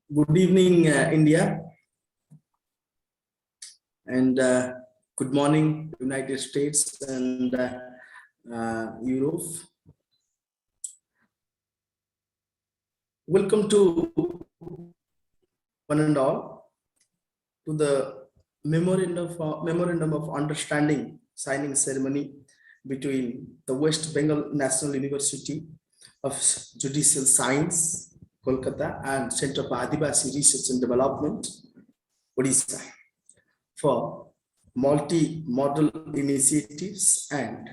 Good evening, India, and good morning, United States and Europe. Welcome to one and all to the memorandum of understanding signing ceremony between the West Bengal National University of Judicial Science, Kolkata, and Center for Adivasi Research and Development, Odisha, for multi-model initiatives and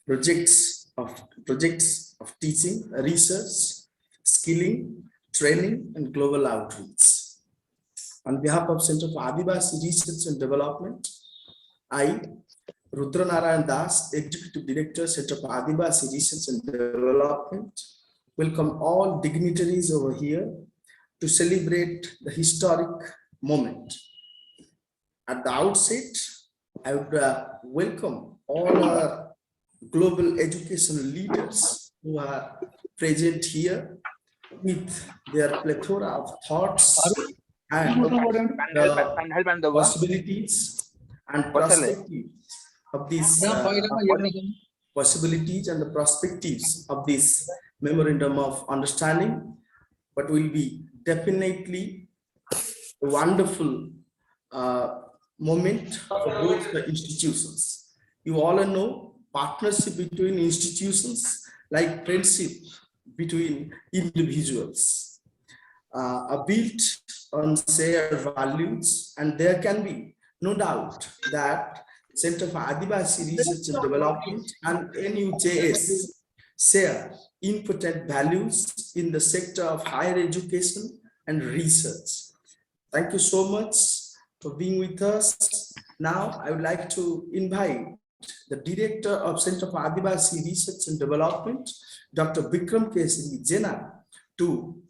projects of teaching, research, skilling, training, and global outreach. On behalf of Center for Adivasi Research and Development, I, Rudra Narayan Das, Executive Director, Center for Adivasi Research and Development, welcome all dignitaries over here to celebrate the historic moment. At the outset, I would welcome all our global educational leaders who are present here with their plethora of thoughts and the possibilities and perspectives of these possibilities and the perspectives of this memorandum of understanding, but will be definitely a wonderful moment for both the institutions. You all know partnership between institutions like friendship between individuals are built on shared values, and there can be no doubt that Center for Adivasi Research and Development and WBNUJS share important values in the sector of higher education and research. Thank you so much for being with us. Now, I would like to invite the Director of Center for Adivasi Research and Development, Dr. Vikram Kesari Jena, to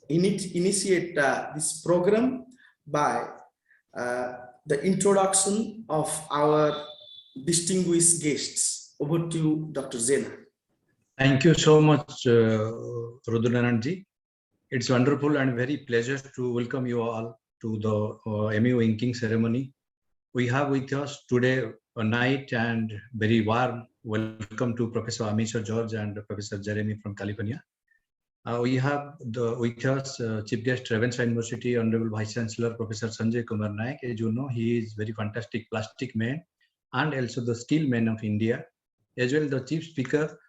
initiate this program by the introduction of our distinguished guests. Over to you, Dr. Jena. Thank you so much, Rudrananji. It's wonderful and very pleasure to welcome you all to the MU inking ceremony. We have with us today a night and very warm welcome to Professor Amisha George and Professor Jeremy from California. We have with us Chief Guest Ravenshaw University Honorable Vice Chancellor Professor Sanjay Kumar Naik. As you know, he is very fantastic plastic man and also the skill man of India. As well, the Chief Speaker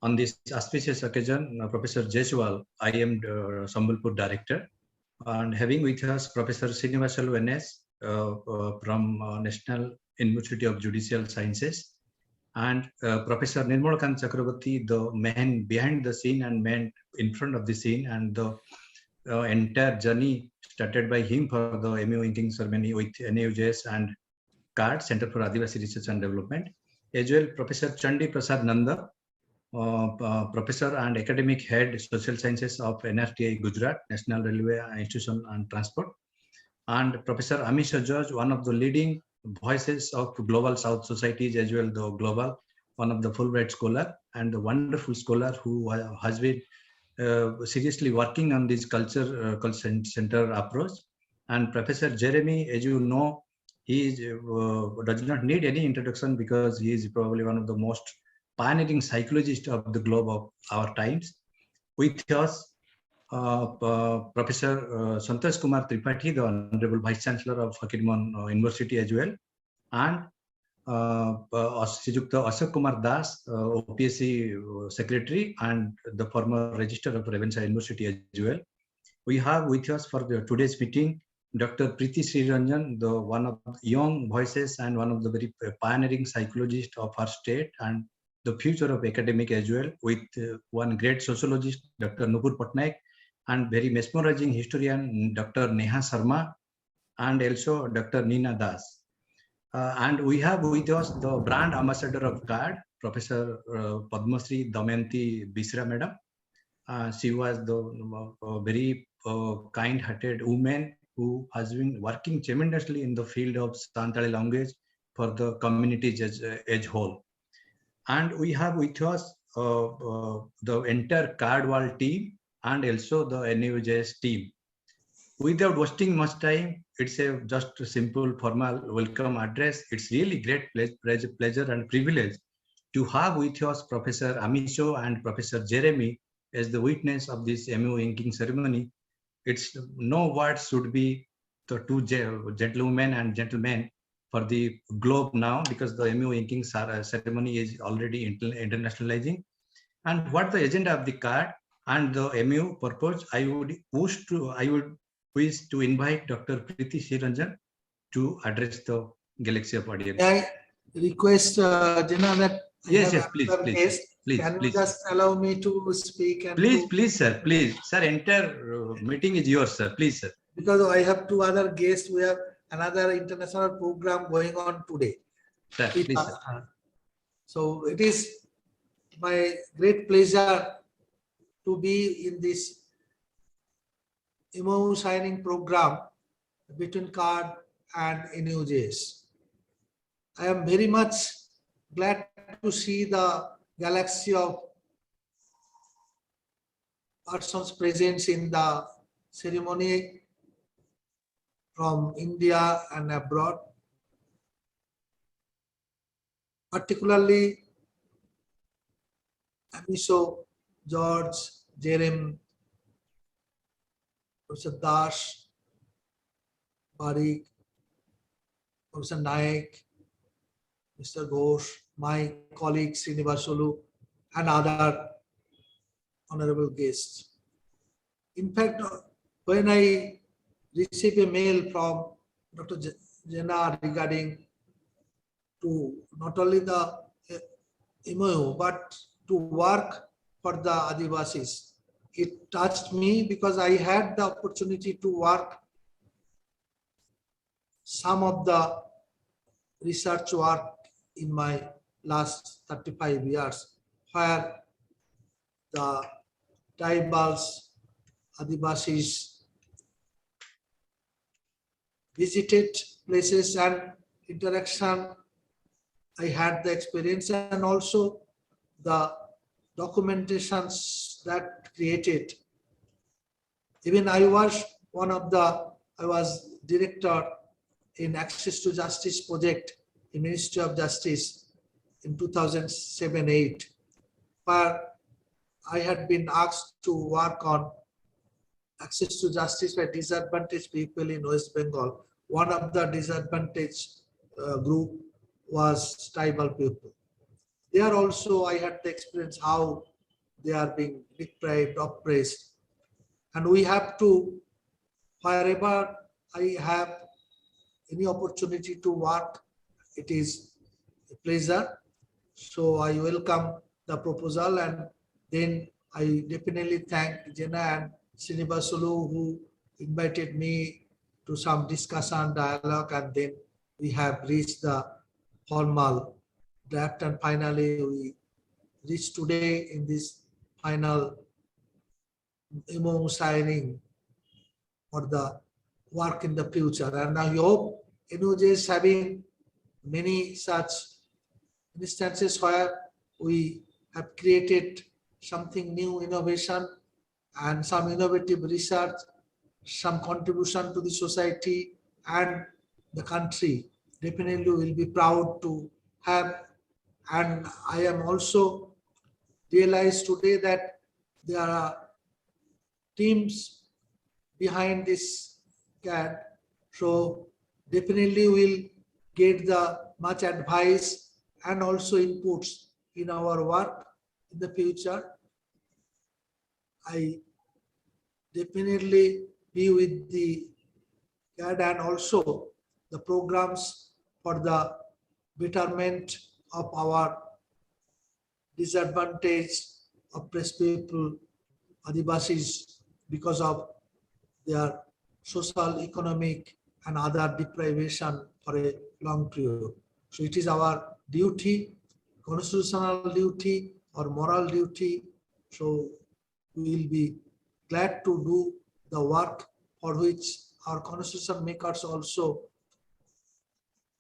on this auspicious occasion, Professor Jaiswal, IM Sambalpur Director, and having with us Professor Srinivasal Venes from National University of Judicial Sciences, and Professor Nirmalakant Chakraborty, the man behind the scene and man in front of the scene, and the entire journey started by him for the MU inking ceremony with NUJS and CARD, Center for Adivasi Research and Development. As well, Professor Chandi Prasad Nanda, Professor and Academic Head Social Sciences of NRTI Gujarat, National Railway Institution and Transport, and Professor Amisha George, one of the leading voices of global South societies, as well the global, one of the Fulbright scholar and the wonderful scholar who has been seriously working on this culture center approach. And Professor Jeremy, as you know, he does not need any introduction because he is probably one of the most pioneering psychologists of the globe of our times. With us, Professor Santosh Kumar Tripathi, the Honorable Vice Chancellor of Fakirmon University as well, and Srijukta Ashok Kumar Das, OPSC Secretary and the former Registrar of Ravenshaw University as well. We have with us for today's meeting Dr. Preeti Sriranjan, the one of the young voices and one of the very pioneering psychologists of our state and the future of academic as well, with one great sociologist, Dr. Nupur Patnaik, and very mesmerizing historian, Dr. Neha Sharma, and also Dr. Neena Das. And we have with us the brand ambassador of CARD, Professor Padma Shri Damayanti Bisra Madam. She was the very kind-hearted woman who has been working tremendously in the field of Santali language for the communities as whole. And we have with us the entire CARD world team and also the NUJS team. without wasting much time, it's just a simple formal welcome address. It's really great pleasure and privilege to have with us Professor Amicho and Professor Jeremy as the witness of this MU inking ceremony. It's no words should be the two gentlemen and gentlemen for the globe now, because the MU inking ceremony is already internationalizing. And what the agenda of the card and the MU purpose, I would wish to invite Dr. Preeti Shiranjan to address the galaxy of audience. I request Jina that Yes, please. Can you just allow me to speak? And please, sir. Entire meeting is yours, sir. Please, sir. Because I have two other guests. We have another international program going on today. Sir, please, sir. So it is my great pleasure to be in this MOU signing program between CARD and NUJS. I am very much glad to see the galaxy of persons present in the ceremony from India and abroad. Particularly Amicho, George, Jerem, Professor Das, Barik, Professor Naik, Mr. Ghosh, my colleague Srinivasulu, and other honorable guests. In fact, when I received a mail from Dr. Jena regarding to not only the MOU, but to work for the Adivasis, it touched me because I had the opportunity to work some of the research work in my last 35 years, where the tribals, Adivasis visited places and interaction. I had the experience, and also the documentations that created. Even I was director in Access to Justice project in Ministry of Justice in 2007-8, where I had been asked to work on access to justice for disadvantaged people in West Bengal. One of the disadvantaged group was tribal people. There also I had the experience how they are being deprived, oppressed. And we have to, wherever I have any opportunity to work, it is a pleasure. So I welcome the proposal, and then I definitely thank Jena and Srinivasulu who invited me to some discussion, dialogue, and then we have reached the formal draft, and finally we reached today in this final MOU signing for the work in the future. And I hope NUJS having many such instances where we have created something new, innovation, and some innovative research, some contribution to the society and the country. Definitely will be proud to have. And I am also realized today that there are teams behind this CAD. So definitely we'll get the much advice and also inputs in our work in the future. I definitely be with the CAD and also the programs for the betterment of our disadvantaged oppressed people, Adivasis, because of their social, economic, and other deprivation for a long period. So it is our duty, constitutional duty or moral duty. So we will be glad to do the work for which our constitution makers also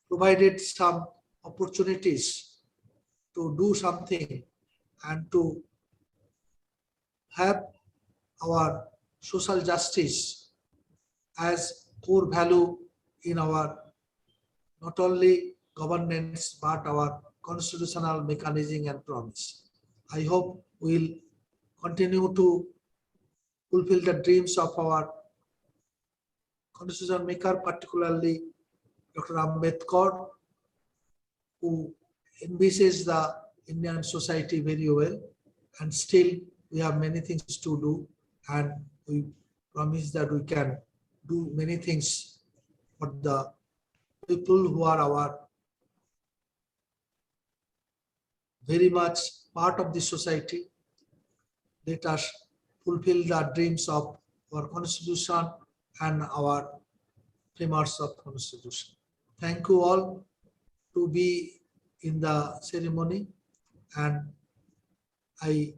provided some opportunities to do something and to have our social justice as core value in our not only governance but our constitutional mechanism and promise. I hope we'll continue to fulfill the dreams of our constitution maker, particularly Dr. Ambedkar, who envisages the Indian society very well. And still, we have many things to do, and we promise that we can do many things for the people who are our very much part of the society. Let us fulfill the dreams of our constitution and our framers of constitution. Thank you all to be in the ceremony, and I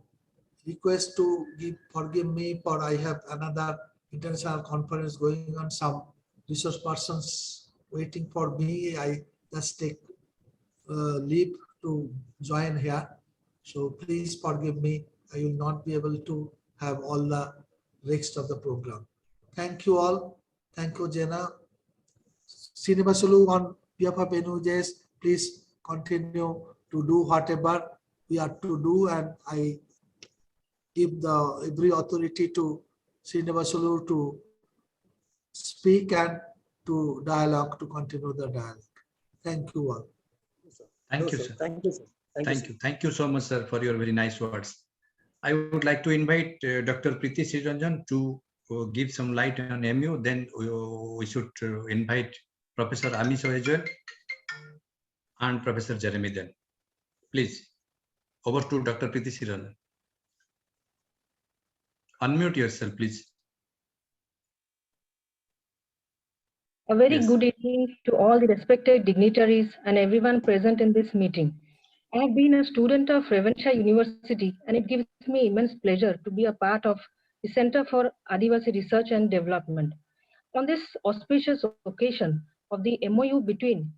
request to forgive me for I have another international conference going on. Some resource persons waiting for me. I just take leave to join here. So please forgive me. I will not be able to have all the rest of the program. Thank you all. Thank you, Jena. Srinivasulu, on behalf of NUJS, please continue to do whatever we are to do, and I give the every authority to Srinivasulu to speak and to dialogue, to continue the dialogue. Thank you all. Thank you, sir. Thank you, sir. Thank you. Thank you so much, sir, for your very nice words. I would like to invite Dr. Preeti Sriranjan to give some light on MU. Then we should invite Professor Amiso as well and Professor Jeremy then. Please, over to Dr. Preeti Sriranjan. Unmute yourself, please. A very Yes. good evening to all the respected dignitaries and everyone present in this meeting. I have been a student of Revansha University, and it gives me immense pleasure to be a part of the Center for Adivasi Research and Development. On this auspicious occasion of the MOU between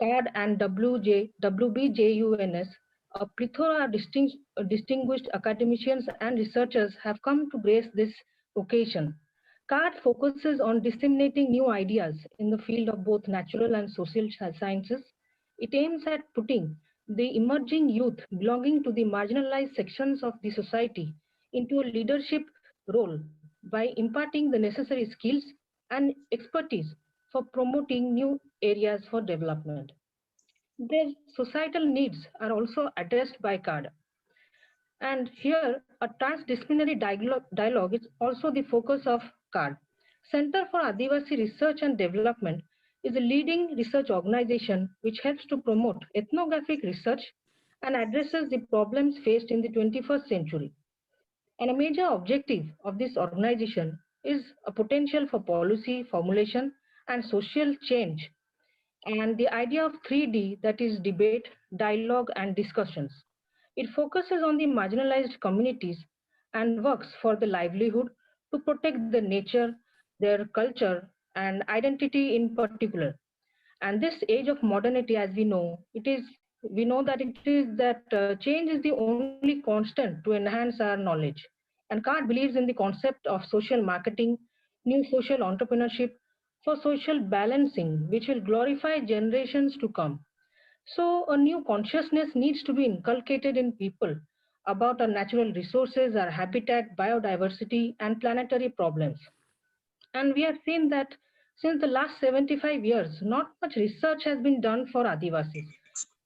CAD and WBJUNS, a plethora of distinguished academicians and researchers have come to grace this occasion. CAD focuses on disseminating new ideas in the field of both natural and social sciences. It aims at putting the emerging youth belonging to the marginalized sections of the society into a leadership role by imparting the necessary skills and expertise for promoting new areas for development. Their societal needs are also addressed by CAD. And here, a transdisciplinary dialogue is also the focus of CAD. Center for Adivasi Research and Development is a leading research organization which helps to promote ethnographic research and addresses the problems faced in the 21st century. And a major objective of this organization is a potential for policy formulation and social change, and the idea of 3D, that is debate, dialogue, and discussions. It focuses on the marginalized communities and works for the livelihood to protect the nature, their culture, and identity in particular. And this age of modernity, as we know that change is the only constant to enhance our knowledge. And CARD believes in the concept of social marketing, new social entrepreneurship for social balancing, which will glorify generations to come. So a new consciousness needs to be inculcated in people about our natural resources, our habitat, biodiversity, and planetary problems. And we have seen that since the last 75 years, not much research has been done for Adivasis.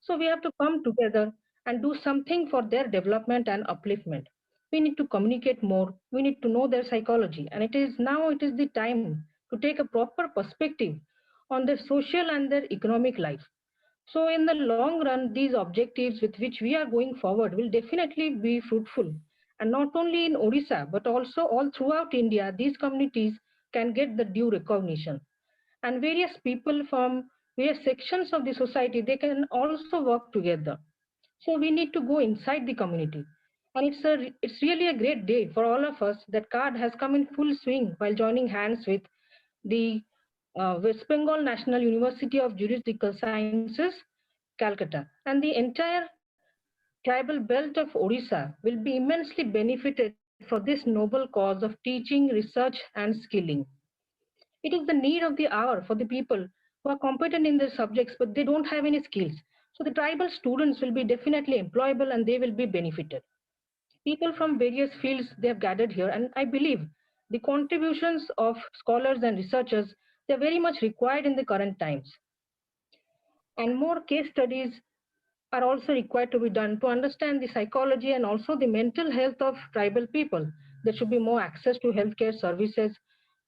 So we have to come together and do something for their development and upliftment. We need to communicate more. We need to know their psychology. And it is the time to take a proper perspective on their social and their economic life. So in the long run, these objectives with which we are going forward will definitely be fruitful. And not only in Odisha, but also all throughout India, these communities can get the due recognition. And various people from various sections of the society, they can also work together. So we need to go inside the community. And it's really a great day for all of us that CARD has come in full swing while joining hands with the West Bengal National University of Juridical Sciences, Calcutta. And the entire tribal belt of Odisha will be immensely benefited for this noble cause of teaching, research, and skilling. It is the need of the hour for the people who are competent in their subjects, but they don't have any skills. So the tribal students will be definitely employable and they will be benefited. People from various fields they have gathered here, and I believe the contributions of scholars and researchers they are very much required in the current times. And more case studies are also required to be done to understand the psychology and also the mental health of tribal people. There should be more access to healthcare services.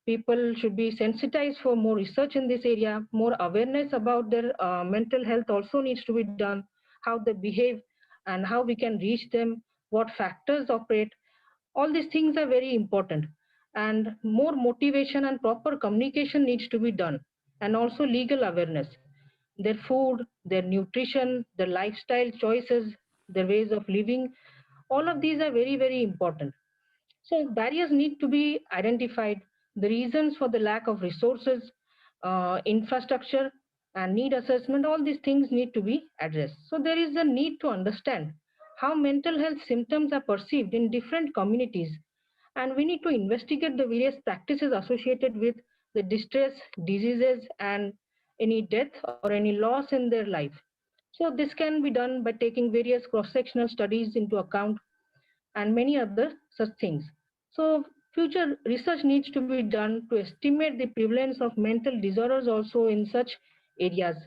People should be sensitized for more research in this area. More awareness about their mental health also needs to be done, how they behave and how we can reach them, what factors operate. All these things are very important. And more motivation and proper communication needs to be done. And also legal awareness, their food, their nutrition, their lifestyle choices, their ways of living. All of these are very, very important. So barriers need to be identified, the reasons for the lack of resources, infrastructure, and need assessment, all these things need to be addressed. So there is a need to understand how mental health symptoms are perceived in different communities, and we need to investigate the various practices associated with the distress, diseases, and any death or any loss in their life. So this can be done by taking various cross-sectional studies into account and many other such things. So future research needs to be done to estimate the prevalence of mental disorders also in such areas,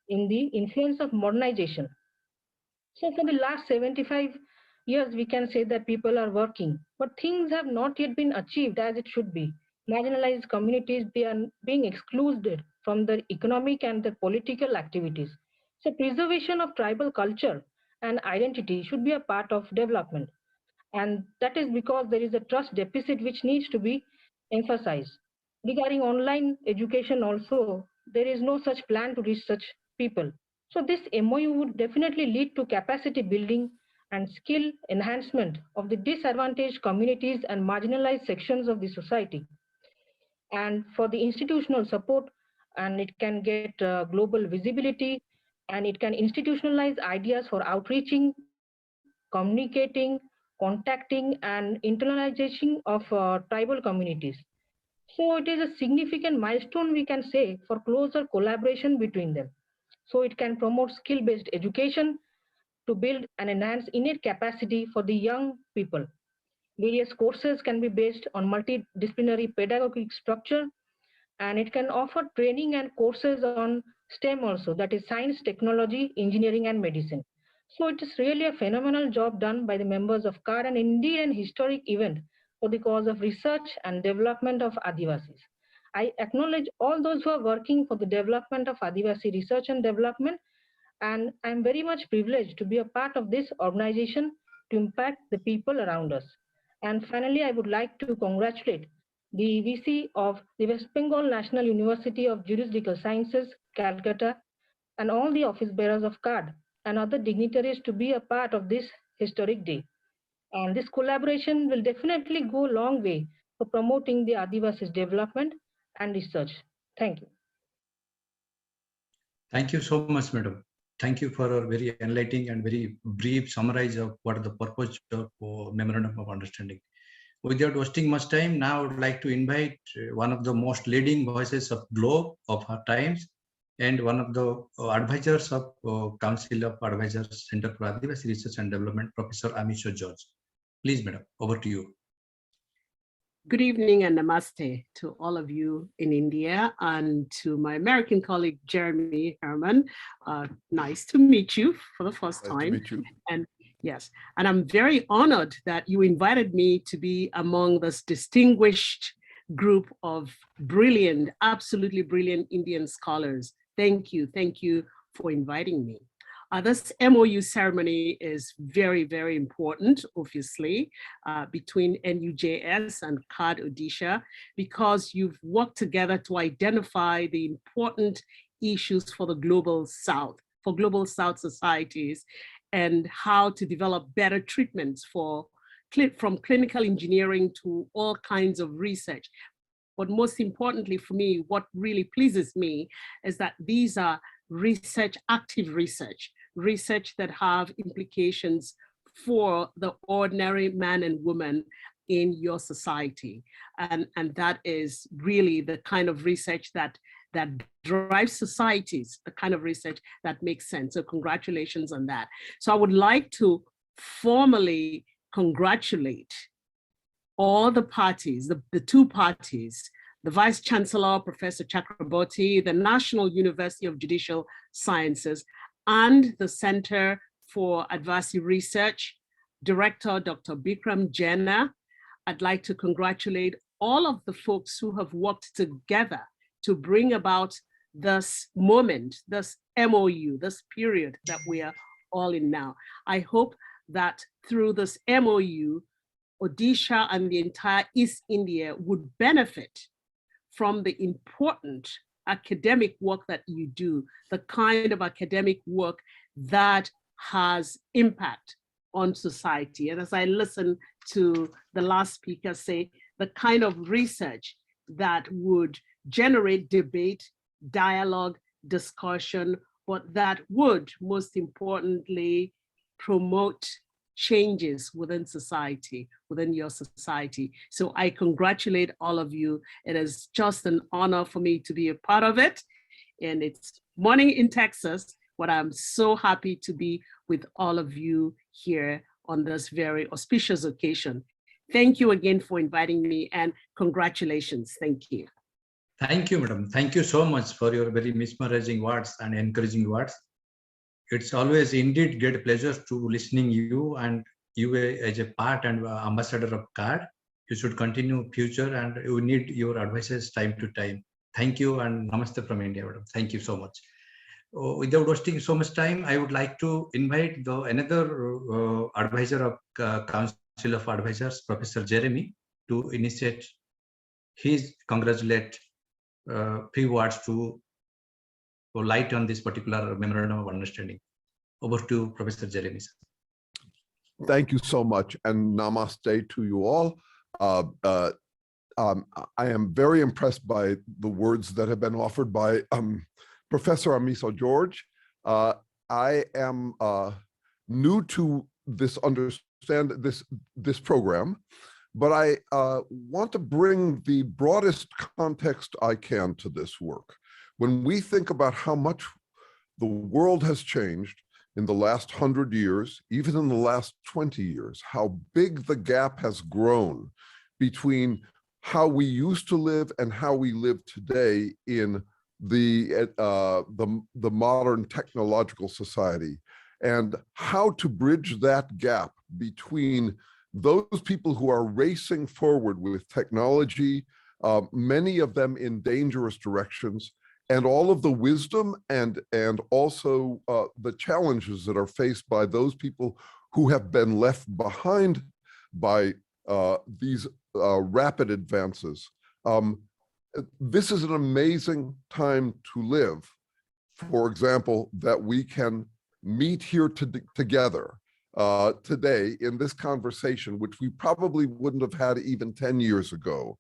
in the influence of modernization. So for the last 75 years, we can say that people are working, but things have not yet been achieved as it should be. Marginalized communities, they are being excluded from their economic and their political activities. So preservation of tribal culture and identity should be a part of development. And that is because there is a trust deficit which needs to be emphasized. Regarding online education also, there is no such plan to reach such people. So this MOU would definitely lead to capacity building and skill enhancement of the disadvantaged communities and marginalized sections of the society. And for the institutional support, and it can get global visibility, and it can institutionalize ideas for outreaching, communicating, contacting, and internalization of tribal communities. So it is a significant milestone, we can say, for closer collaboration between them. So it can promote skill-based education to build and enhance innate capacity for the young people. Various courses can be based on multidisciplinary pedagogic structure, and it can offer training and courses on STEM also, that is science, technology, engineering, and medicine. So it is really a phenomenal job done by the members of CAR, and indeed an historic event for the cause of research and development of Adivasis. I acknowledge all those who are working for the development of Adivasi research and development, and I'm very much privileged to be a part of this organization to impact the people around us. And finally, I would like to congratulate the VC of the West Bengal National University of Juridical Sciences, Calcutta, and all the office bearers of CARD and other dignitaries to be a part of this historic day. And this collaboration will definitely go a long way for promoting the Adivasis development and research. Thank you. Thank you so much, madam. Thank you for a very enlightening and very brief summary of what is the purpose of Memorandum of Understanding. Without wasting much time, now I would like to invite one of the most leading voices of GLOBE of our times and one of the advisors of Council of Advisors Center for Adivasi Research and Development, Professor Amisha George. Please, madam, over to you. Good evening and namaste to all of you in India and to my American colleague, Jeremy Herman. Nice to meet you for the first time. Nice to meet you. And yes, and I'm very honored that you invited me to be among this distinguished group of brilliant, absolutely brilliant Indian scholars. Thank you for inviting me. This MOU ceremony is very, very important, obviously, between NUJS and CARD Odisha, because you've worked together to identify the important issues for the Global South, for Global South societies, and how to develop better treatments for from clinical engineering to all kinds of research. But most importantly for me, what really pleases me is that these are research, active research that have implications for the ordinary man and woman in your society. And that is really the kind of research that drives societies, the kind of research that makes sense. So congratulations on that. So I would like to formally congratulate all the parties, the two parties, the Vice Chancellor, Professor Chakraborty, the National University of Judicial Sciences, and the Center for Advocacy Research, Director Dr. Bikram Jena. I'd like to congratulate all of the folks who have worked together to bring about this moment, this MOU, this period that we are all in now. I hope that through this MOU, Odisha and the entire East India would benefit from the important academic work that you do, the kind of academic work that has impact on society. And as I listen to the last speaker say, the kind of research that would generate debate, dialogue, discussion, but that would most importantly promote changes within society, within your society. So I congratulate all of you. It is just an honor for me to be a part of it. And it's morning in Texas, but I'm so happy to be with all of you here on this very auspicious occasion. Thank you again for inviting me, and congratulations. Thank you. Thank you, madam. Thank you so much for your very mesmerizing words and encouraging words. It's always indeed great pleasure to listening you, and you as a part and ambassador of CARD. You should continue future, and you need your advices time to time. Thank you, and namaste from India, madam. Thank you so much. Without wasting so much time, I would like to invite another advisor of Council of Advisors, Professor Jeremy, to initiate his congratulate few words to light on this particular memorandum of understanding. Over to Professor Jeremy. Thank you so much, and namaste to you all. I am very impressed by the words that have been offered by Professor Amiso George. I am new to this this program, but I want to bring the broadest context I can to this work. When we think about how much the world has changed in the last 100 years, even in the last 20 years, how big the gap has grown between how we used to live and how we live today in the modern technological society, and how to bridge that gap between those people who are racing forward with technology, many of them in dangerous directions, and all of the wisdom and also the challenges that are faced by those people who have been left behind by these rapid advances. This is an amazing time to live. For example, that we can meet here together today in this conversation, which we probably wouldn't have had even 10 years ago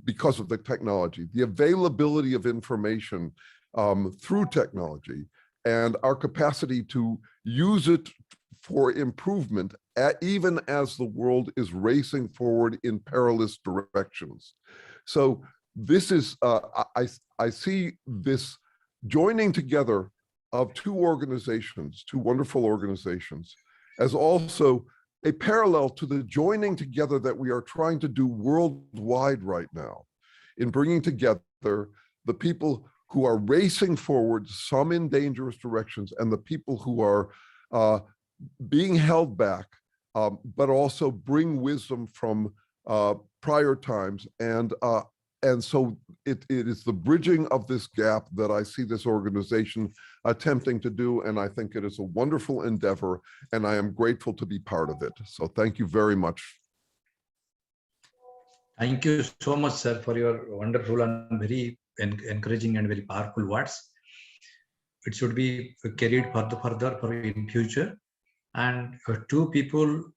because of the technology, the availability of information through technology, and our capacity to use it for improvement, even as the world is racing forward in perilous directions. So this is, I see this joining together of two organizations, two wonderful organizations, as also a parallel to the joining together that we are trying to do worldwide right now in bringing together the people who are racing forward, some in dangerous directions, and the people who are being held back, but also bring wisdom from prior times. And so it is the bridging of this gap that I see this organization attempting to do, and I think it is a wonderful endeavor, and I am grateful to be part of it. So thank you very much. Thank you so much, sir, for your wonderful and very encouraging and very powerful words. It should be carried further for in future. And two people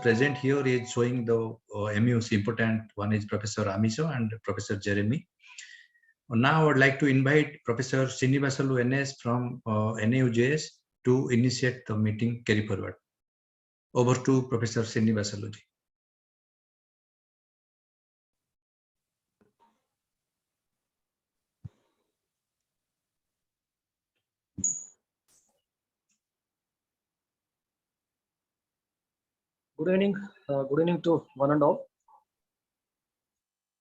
present here is showing the MU's important. One is Professor Amiso and Professor Jeremy. Now I would like to invite Professor Srinivasalu NS from WBNUJS to initiate the meeting carry forward. Over to Professor Srinivasalu. Good evening to one and all.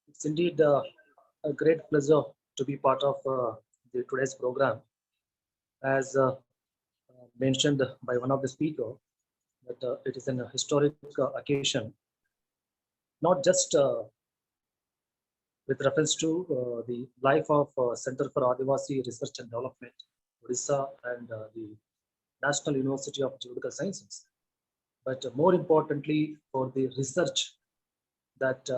It's indeed a great pleasure to be part of today's program. As mentioned by one of the speakers, that it is an historic occasion, not just with reference to the life of Center for Adivasi Research and Development, Odisha, and the National University of Geological Sciences, but more importantly for the research that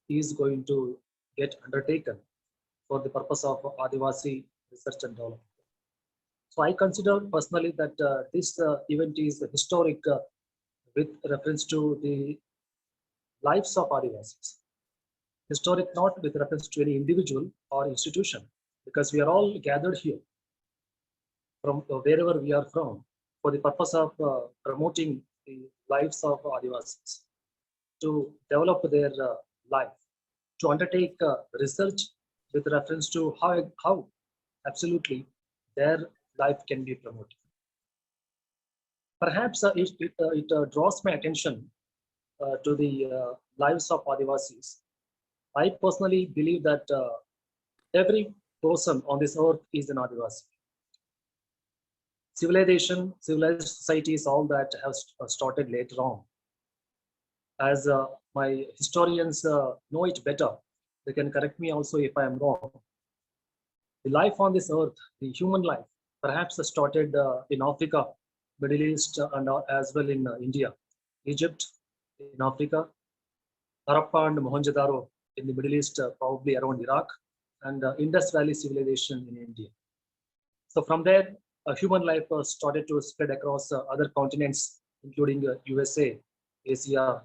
is going to get undertaken for the purpose of Adivasi research and development. So I consider personally that this event is historic with reference to the lives of Adivasis. Historic not with reference to any individual or institution, because we are all gathered here from wherever we are from for the purpose of promoting the lives of Adivasis, to develop their life, to undertake research with reference to how absolutely their life can be promoted. Perhaps it draws my attention to the lives of Adivasis. I personally believe that every person on this earth is an Adivasi. Civilized society is all that has started later on. As my historians know it better, they can correct me also if I am wrong. The life on this earth, the human life, perhaps started in Africa, Middle East, and as well in India, Egypt, in Africa, Harappa and Mohenjo-daro in the Middle East, probably around Iraq, and Indus Valley civilization in India. So from there, human life started to spread across other continents, including USA, Asia,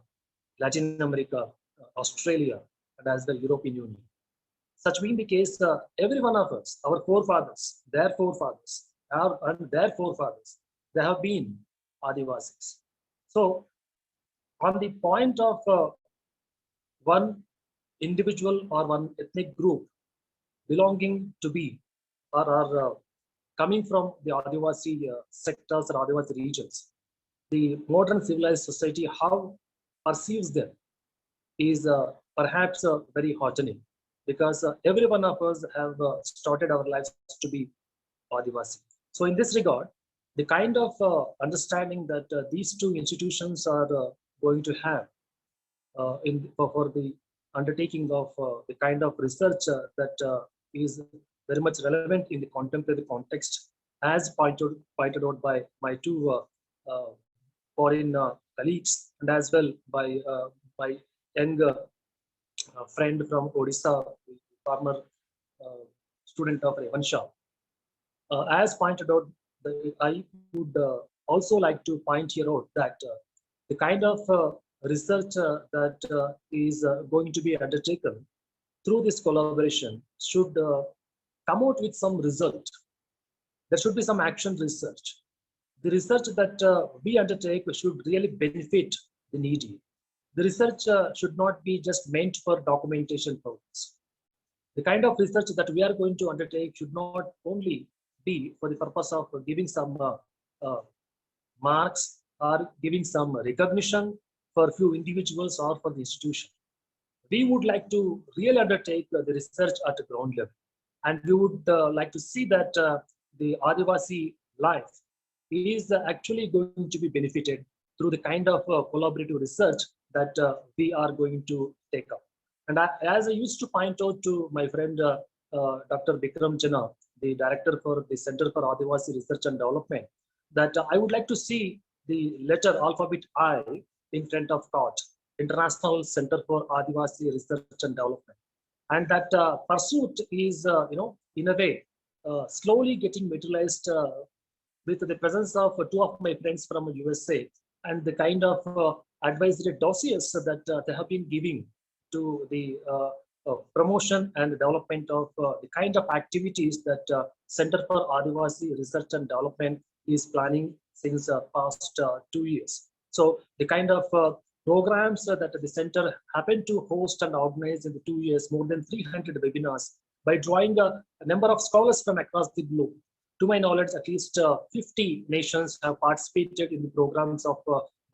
Latin America, Australia, and as well European Union. Such being the case, every one of us, our forefathers, their forefathers, and their forefathers, they have been Adivasis. So on the point of one individual or one ethnic group belonging to be or coming from the Adivasi sectors or Adivasi regions, the modern civilized society, how perceives them is perhaps very heartening, because every one of us have started our lives to be Adivasi. So in this regard, the kind of understanding that these two institutions are going to have for the undertaking of the kind of research that is very much relevant in the contemporary context, as pointed out by my two foreign colleagues, and as well by my young friend from Odisha, former student of Revansha. As pointed out, I would also like to point here out that the kind of research that is going to be undertaken through this collaboration should come out with some result. There should be some action research. The research that we undertake should really benefit the needy. The research should not be just meant for documentation purpose. The kind of research that we are going to undertake should not only be for the purpose of giving some marks or giving some recognition for few individuals or for the institution. We would like to really undertake the research at the ground level, and we would like to see that the Adivasi life is actually going to be benefited through the kind of collaborative research that we are going to take up. And as I used to point out to my friend Dr. Bikram Jana, the director for the Center for Adivasi Research and Development, that I would like to see the letter alphabet I in front of COT, International Center for Adivasi Research and Development. And that pursuit is, in a way, slowly getting materialized with the presence of two of my friends from USA, and the kind of advisory dossiers that they have been giving to the promotion and development of the kind of activities that Center for Adivasi Research and Development is planning since past 2 years. So the kind of programs that the center happened to host and organize in the 2 years, more than 300 webinars, by drawing a number of scholars from across the globe. To my knowledge, at least 50 nations have participated in the programs of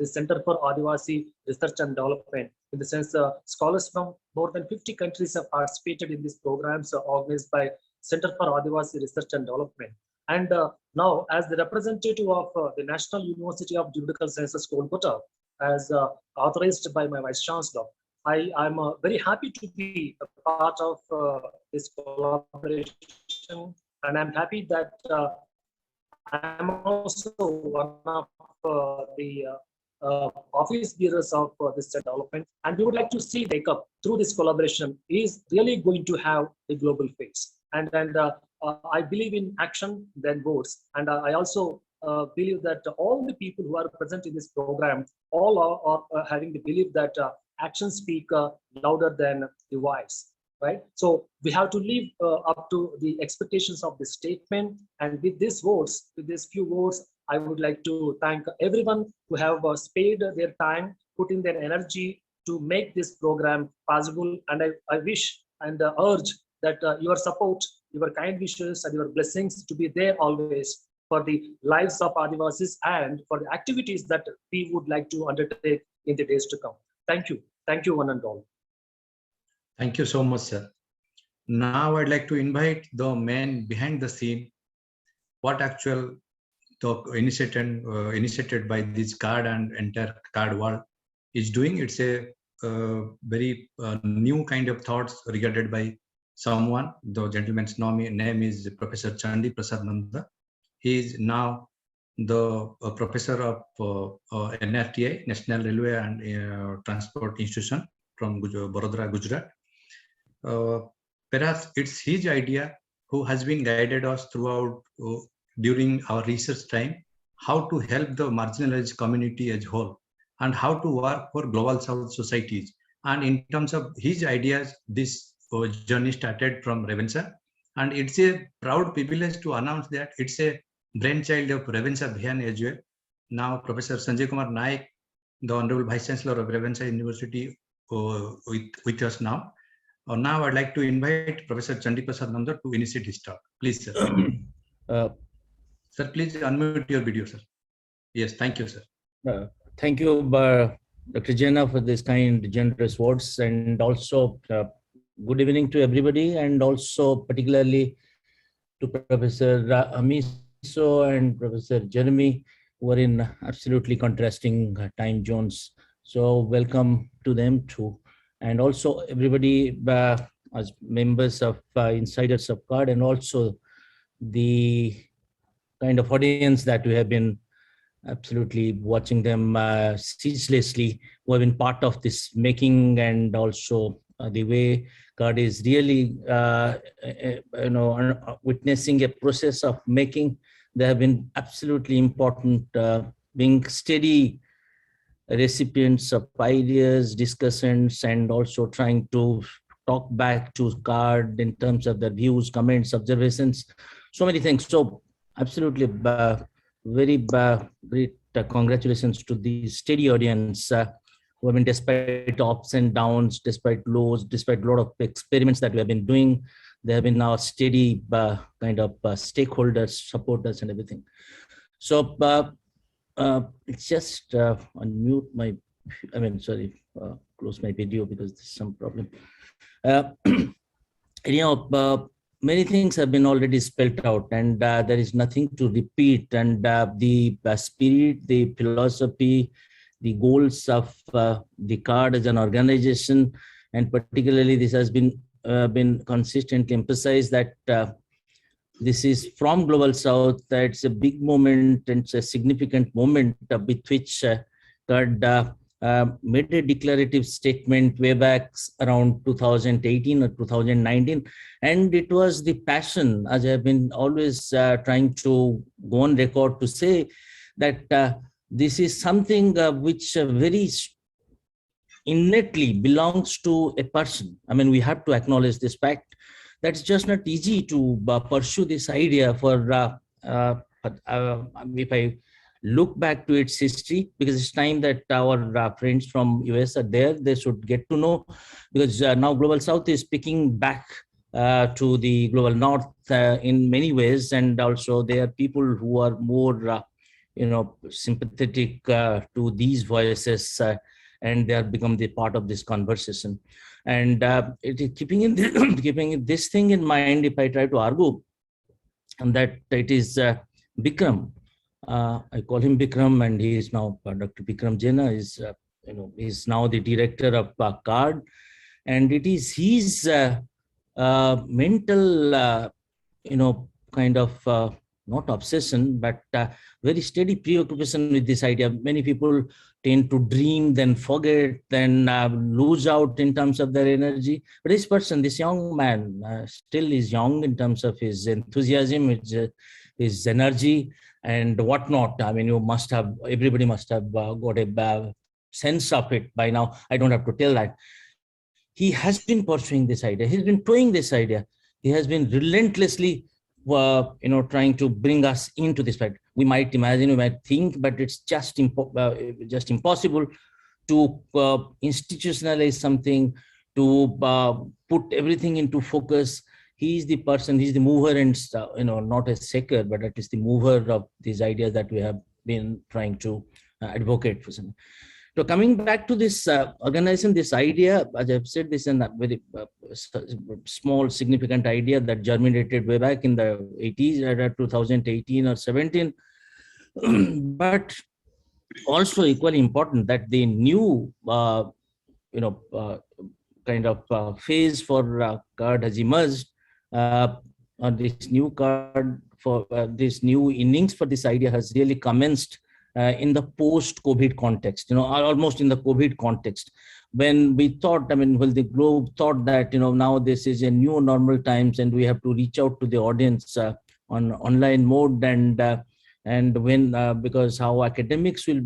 the Center for Adivasi Research and Development. In the sense, scholars from more than 50 countries have participated in these programs organized by Center for Adivasi Research and Development. And now, as the representative of the National University of Geographical Sciences, Kolkata, as authorized by my Vice Chancellor, I am very happy to be a part of this collaboration, and I'm happy that I am also one of the office bearers of this development, and we would like to see wake up through this collaboration is really going to have a global face. And I believe in action than words, and I also believe that all the people who are present in this program all are having the belief that actions speak louder than the voice, right? So we have to live up to the expectations of the statement. And with these words, with these few words, I would like to thank everyone who have spared their time, put in their energy to make this program possible. And I wish and urge that your support, your kind wishes and your blessings to be there always for the lives of Adivasis and for the activities that we would like to undertake in the days to come. Thank you. Thank you, one and all. Thank you so much, sir. Now I'd like to invite the man behind the scene, what actual the initiated by this card and entire card world is doing. It's a very new kind of thoughts regarded by someone. The gentleman's name is Professor Chandi Prasad Nanda. He is now the professor of NRTI, National Railway and Transport Institution from Barodara, Gujarat. Perhaps it's his idea who has been guided us throughout during our research time, how to help the marginalized community as whole and how to work for global South societies. And in terms of his ideas, this journey started from Revensa, and it's a proud privilege to announce that it's a brainchild of Revensa Bhiyan as well. Now Professor Sanjay Kumar Naik, the Honorable Vice Chancellor of Revensa University, with us now. Now I'd like to invite Professor Chandi Prasad Nanda to initiate his talk. Please, sir. Sir, please unmute your video, sir. Yes, thank you, sir. Thank you, Dr. Jena, for this kind, generous words, and also good evening to everybody, and also particularly to Professor Amiso and Professor Jeremy, who are in absolutely contrasting time zones. So welcome to them too. And also everybody as members of Insiders of CARD, and also the kind of audience that we have been absolutely watching them ceaselessly, who have been part of this making, and also the way CARD is really witnessing a process of making. They have been absolutely important, being steady recipients of ideas, discussions, and also trying to talk back to CARD in terms of their views, comments, observations, so many things. So absolutely very great congratulations to the steady audience who have been, despite ups and downs, despite lows, despite a lot of experiments that we have been doing, they have been now steady kind of stakeholders, supporters, and everything. So it's just unmute my, close my video because there's some problem. Many things have been already spelled out, and there is nothing to repeat. And the spirit, the philosophy, the goals of the CARD as an organization, and particularly this has been consistently emphasized that this is from Global South. It's a big moment, and it's a significant moment with which CARD made a declarative statement way back around 2018 or 2019. And it was the passion, as I've been always trying to go on record to say, that this is something which very innately belongs to a person. I mean, we have to acknowledge this fact. That's just not easy to pursue this idea for, if I look back to its history, because it's time that our friends from US are there, they should get to know, because now Global South is picking back to the Global North in many ways, and also there are people who are more sympathetic to these voices, and they have become the part of this conversation. And it is keeping this thing in mind, if I try to argue that it is Bikram. I call him Bikram, and he is now Dr. Bikram Jena is is now the director of CARD, and it is his mental kind of not obsession, but very steady preoccupation with this idea. Many people tend to dream, then forget, then lose out in terms of their energy. But this person, this young man, still is young in terms of his enthusiasm, his energy, and whatnot. I mean, everybody must have got a sense of it by now. I don't have to tell that. He has been pursuing this idea. He's been towing this idea. He has been relentlessly trying to bring us into this fight. We might imagine, we might think, but it's just impossible to institutionalize something, to put everything into focus. He's the person, he's the mover, and not a seeker, but at least the mover of these ideas that we have been trying to advocate for something. So coming back to this organization, this idea, as I've said, this is a very small, significant idea that germinated way back in the 80s, 2018 or 17. But also equally important that the new, kind of phase for CARD has emerged. This new CARD for this new innings for this idea has really commenced in the post-COVID context, almost in the COVID context, when we thought, when the globe thought that, now this is a new normal times and we have to reach out to the audience on online mode, and when, because how academics will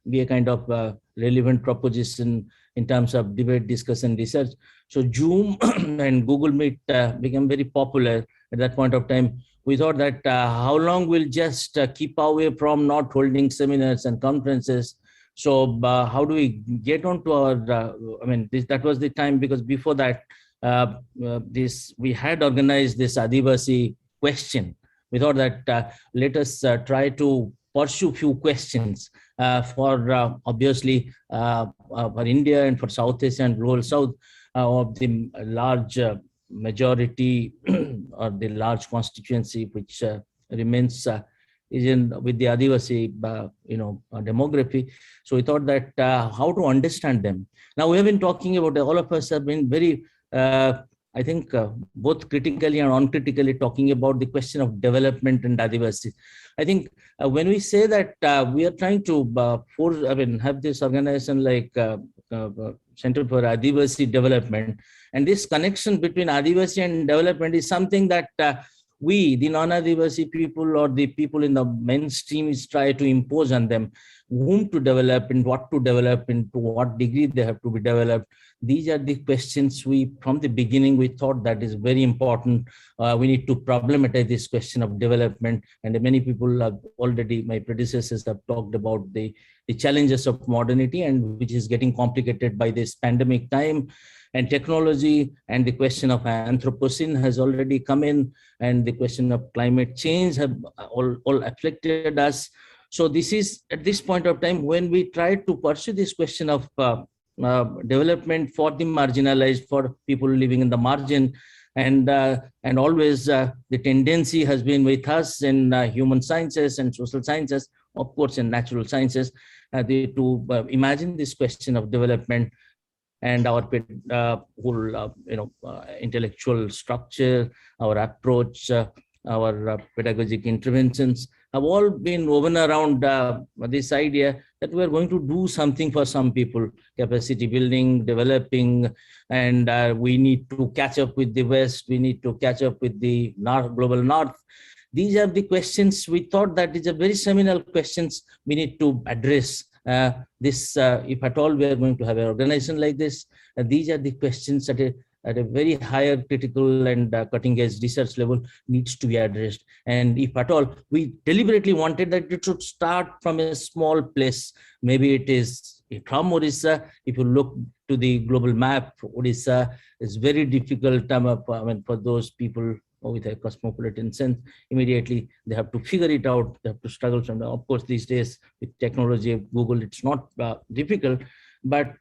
be a kind of relevant proposition in terms of debate, discussion, research. So Zoom and Google Meet became very popular at that point of time. We thought that how long we'll just keep away from not holding seminars and conferences. So how do we get onto our, that was the time, because before that, we had organized this Adivasi question. We thought that let us try to pursue few questions for obviously for India and for South Asia and Global South of the large majority or the large constituency which remains is in with the Adivasi demography. So we thought that how to understand them. Now we have been talking about, all of us have been very I think both critically and uncritically talking about the question of development and Adivasi. I think when we say that we are trying to have this organization like Center for Adivasi Development, and this connection between Adivasi and development is something that we, the non-Adivasi people or the people in the mainstream, is try to impose on them, whom to develop and what to develop and to what degree they have to be developed. These are the questions from the beginning, we thought that is very important. We need to problematize this question of development. And many people have already, my predecessors have talked about the challenges of modernity, and which is getting complicated by this pandemic time. And technology and the question of Anthropocene has already come in, and the question of climate change have all afflicted us. So this is at this point of time when we try to pursue this question of development for the marginalized, for people living in the margin, and always the tendency has been with us in human sciences and social sciences, of course, in natural sciences, to imagine this question of development. And our whole intellectual structure, our approach, our pedagogic interventions have all been woven around this idea that we're going to do something for some people, capacity building, developing, and we need to catch up with the West, we need to catch up with the global North. These are the questions we thought that is a very seminal questions we need to address. If at all we are going to have an organization like this, these are the questions at a very higher critical and cutting edge research level needs to be addressed. And if at all, we deliberately wanted that it should start from a small place. Maybe it is from Odisha. If you look to the global map, Odisha is very difficult for those people with a cosmopolitan sense. Immediately, they have to figure it out. They have to struggle from. Of course, these days with technology, Google, it's not difficult, but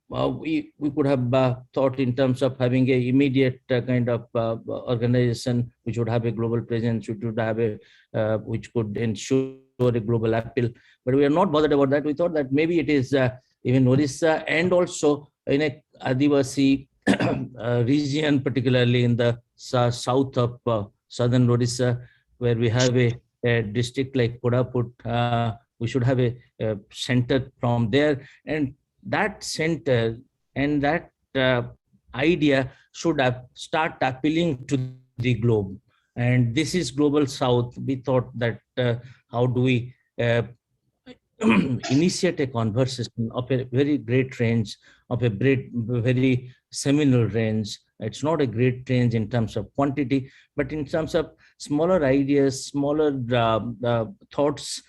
we could have thought in terms of having a immediate kind of organization which would have a global presence, which would have a which could ensure a global appeal. But we are not bothered about that. We thought that maybe it is even Odisha, and also in a Adivasi region, particularly in the south of southern Odisha, where we have a district like Kodaput. We should have a center from there, and that center and that idea should start appealing to the globe. And this is Global South. We thought that how do we initiate a conversation of a very great range, of a very seminal range. It's not a great range in terms of quantity, but in terms of smaller ideas, smaller thoughts,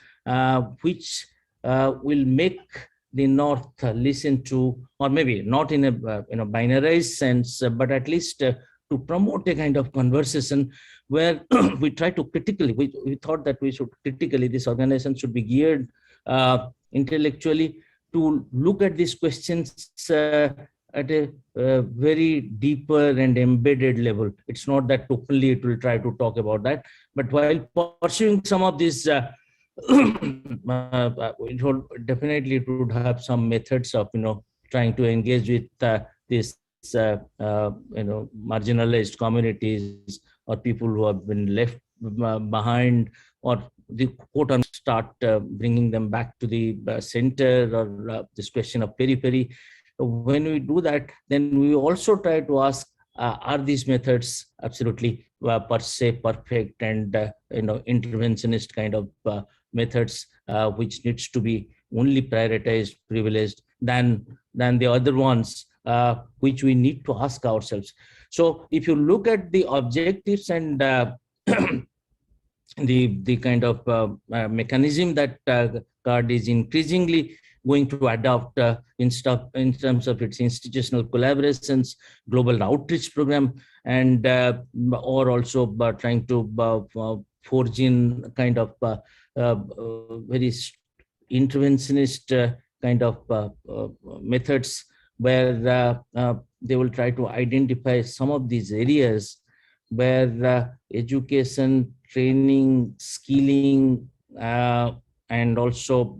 which will make the North listen to, or maybe not in a binarized sense, but at least to promote a kind of conversation where we try to critically, we thought that we should critically, this organization should be geared intellectually to look at these questions at a very deeper and embedded level. It's not that openly it will try to talk about that, but while pursuing some of these definitely it would have some methods of trying to engage with this marginalized communities or people who have been left behind, or the quote unquote start bringing them back to the center, or this question of periphery. When we do that, then we also try to ask, are these methods absolutely per se perfect and interventionist kind of methods which needs to be only prioritized, privileged than the other ones, which we need to ask ourselves. So if you look at the objectives and the kind of mechanism that CARD is increasingly going to adopt in terms of its institutional collaborations, global outreach program, and or also trying to forge in kind of very interventionist kind of methods where they will try to identify some of these areas where education, training, skilling, and also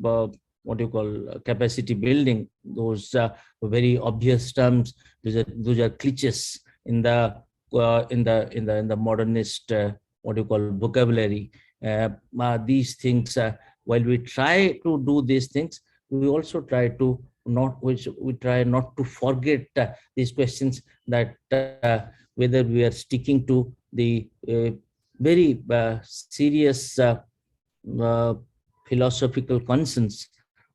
what you call capacity building, those very obvious terms. Those are cliches in the modernist what you call vocabulary. These things, while we try to do these things, we also try to try not to forget these questions, that whether we are sticking to the very serious philosophical concerns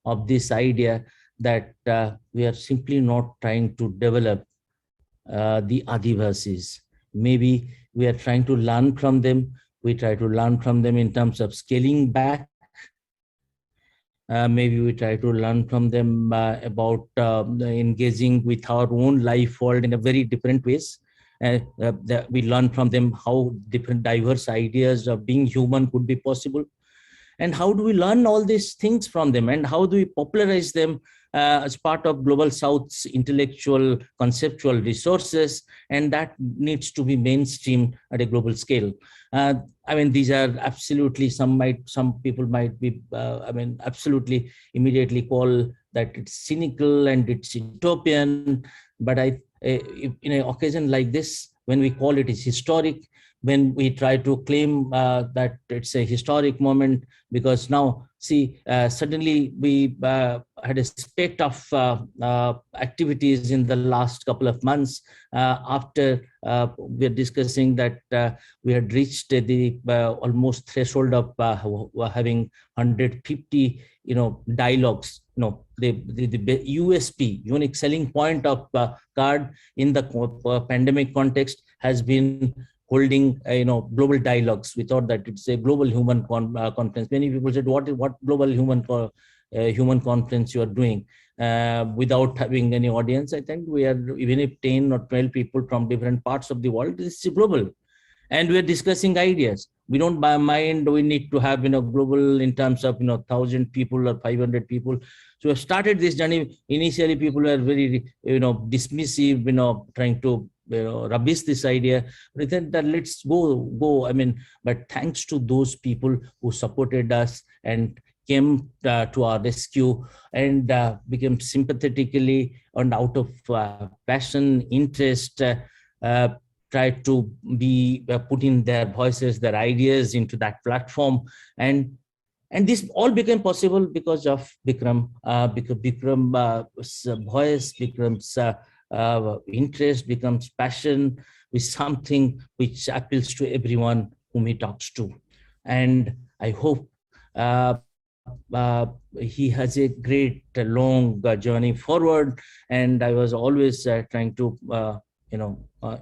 of this idea that we are simply not trying to develop the Adivasis. Maybe we are trying to learn from them. We try to learn from them in terms of scaling back. Maybe we try to learn from them about engaging with our own life world in a very different ways. We learn from them how different diverse ideas of being human could be possible. And how do we learn all these things from them, and how do we popularize them as part of Global South's intellectual, conceptual resources, and that needs to be mainstream at a global scale. I mean, these are absolutely, some people might be, absolutely immediately call that it's cynical and it's utopian, but in an occasion like this, when we call it is historic, when we try to claim that it's a historic moment, because now, see, suddenly we had a spate of activities in the last couple of months after we're discussing that we had reached the almost threshold of having 150, dialogues. The USP, unique selling point of CARD in the pandemic context has been holding global dialogues. We thought that it's a global human conference. Many people said, what global human conference you are doing without having any audience? I think we are, even if 10 or 12 people from different parts of the world, this is global. and we're discussing ideas. We don't mind we need to have, global in terms of, 1,000 people or 500 people. So we started this journey. Initially, people were very, dismissive, trying to, rubbish this idea. We said that let's go. But thanks to those people who supported us and came to our rescue and became sympathetically and out of passion, interest, tried to be putting their voices, their ideas into that platform. And this all became possible because of Bikram, because Bikram's voice becomes interest, becomes passion, with something which appeals to everyone whom he talks to. And I hope he has a great long journey forward. And I was always trying to,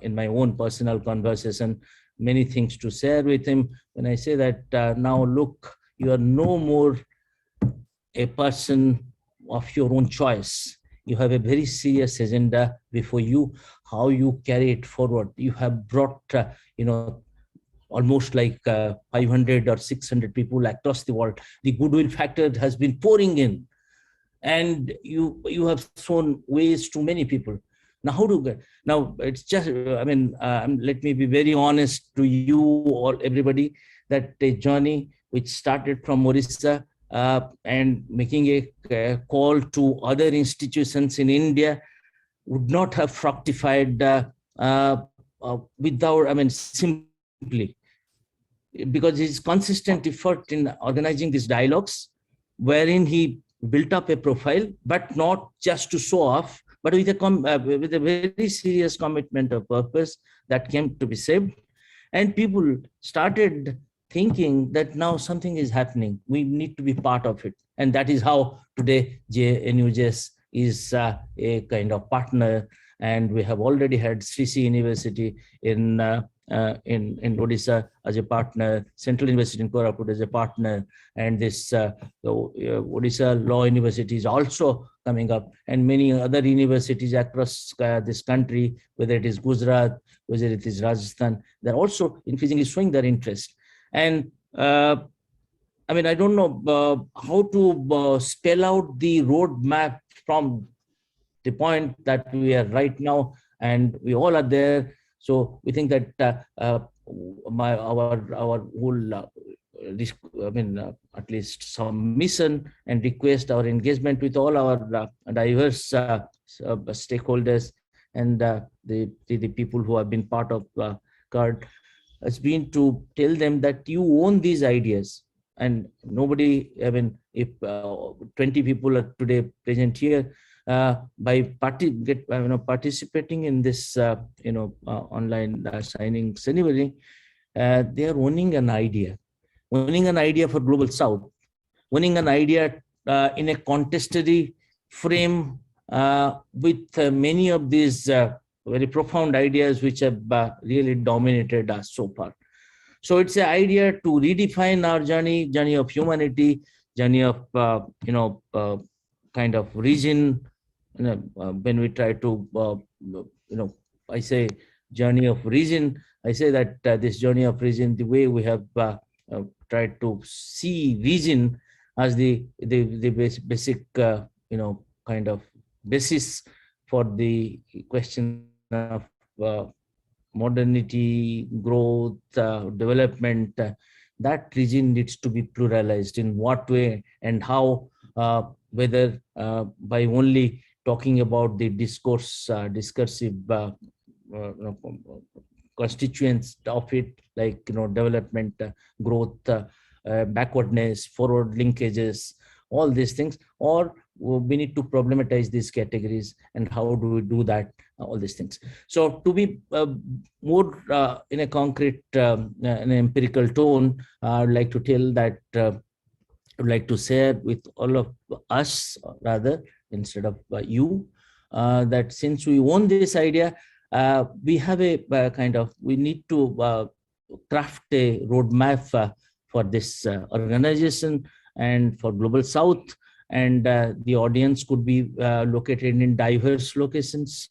in my own personal conversation, many things to share with him. When I say that now look, you are no more a person of your own choice. You have a very serious agenda before you. How you carry it forward. You have brought, almost like 500 or 600 people across the world. The goodwill factor has been pouring in, and you have thrown ways to many people. Now, how to get? Now, it's just, let me be very honest to you all, everybody, that a journey which started from Odisha and making a call to other institutions in India would not have fructified without, simply because his consistent effort in organizing these dialogues, wherein he built up a profile, but not just to show off, but with a very serious commitment of purpose that came to be saved. And people started thinking that now something is happening. We need to be part of it. And that is how today WBNUJS is a kind of partner. And we have already had Sri University in Odisha as a partner, Central University in Kolkata as a partner, and this Odisha Law University is also coming up, and many other universities across this country, whether it is Gujarat, whether it is Rajasthan, they're also increasingly showing their interest. And I don't know how to spell out the roadmap from the point that we are right now, and we all are there. So we think that our whole, at least some mission and request, our engagement with all our diverse stakeholders and the people who have been part of CARD has been to tell them that you own these ideas. And nobody, if 20 people are today present here, by participating in this online signing ceremony, they are owning an idea for Global South, owning an idea in a contestatory frame with many of these very profound ideas which have really dominated us so far. So it's an idea to redefine our journey of humanity, journey of kind of region. When we try to, I say journey of region, I say that this journey of region, the way we have tried to see region as the basic, kind of basis for the question of modernity, growth, development. That region needs to be pluralized. In what way and how, whether by only talking about the discursive constituents of it, like development, growth, backwardness, forward linkages, all these things, or we need to problematize these categories, and how do we do that, all these things. So to be more in a concrete, an empirical tone, I would like to tell that I would like to share with all of us, rather, instead of you, that since we own this idea, we have a we need to craft a roadmap for this organization and for Global South, and the audience could be located in diverse locations,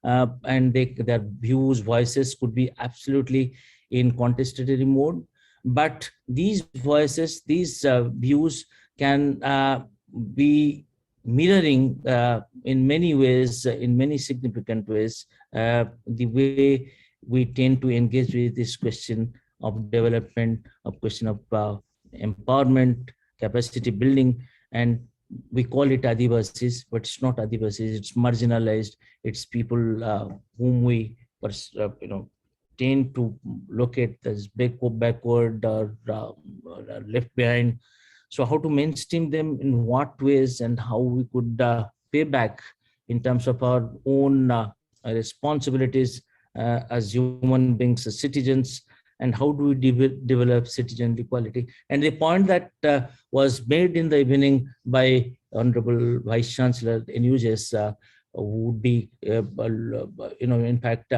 and their views, voices could be absolutely in contestatory mode. But these voices, these views can be mirroring in many ways, in many significant ways, the way we tend to engage with this question of development, of question of empowerment, capacity building, and we call it Adivasis, but it's not Adivasis, it's marginalized, it's people whom we tend to locate as backward or left behind. So how to mainstream them, in what ways, and how we could pay back in terms of our own responsibilities as human beings, as citizens, and how do we develop citizen equality. And the point that was made in the evening by Honorable Vice Chancellor NUJS would be, in fact,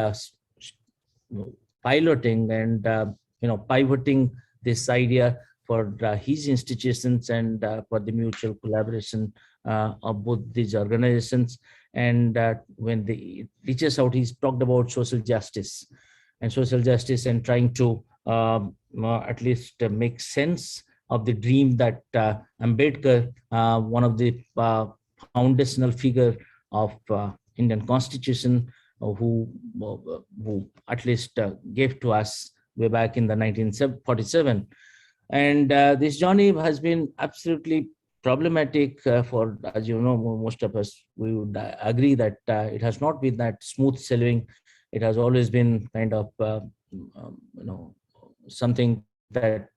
piloting and pivoting this idea for his institutions and for the mutual collaboration of both these organizations. And when it reaches out, he's talked about social justice and trying to at least make sense of the dream that Ambedkar, one of the foundational figure of Indian Constitution, who at least gave to us way back in the 1947. And this journey has been absolutely problematic for, as you know, most of us, we would agree that it has not been that smooth sailing. It has always been kind of, something that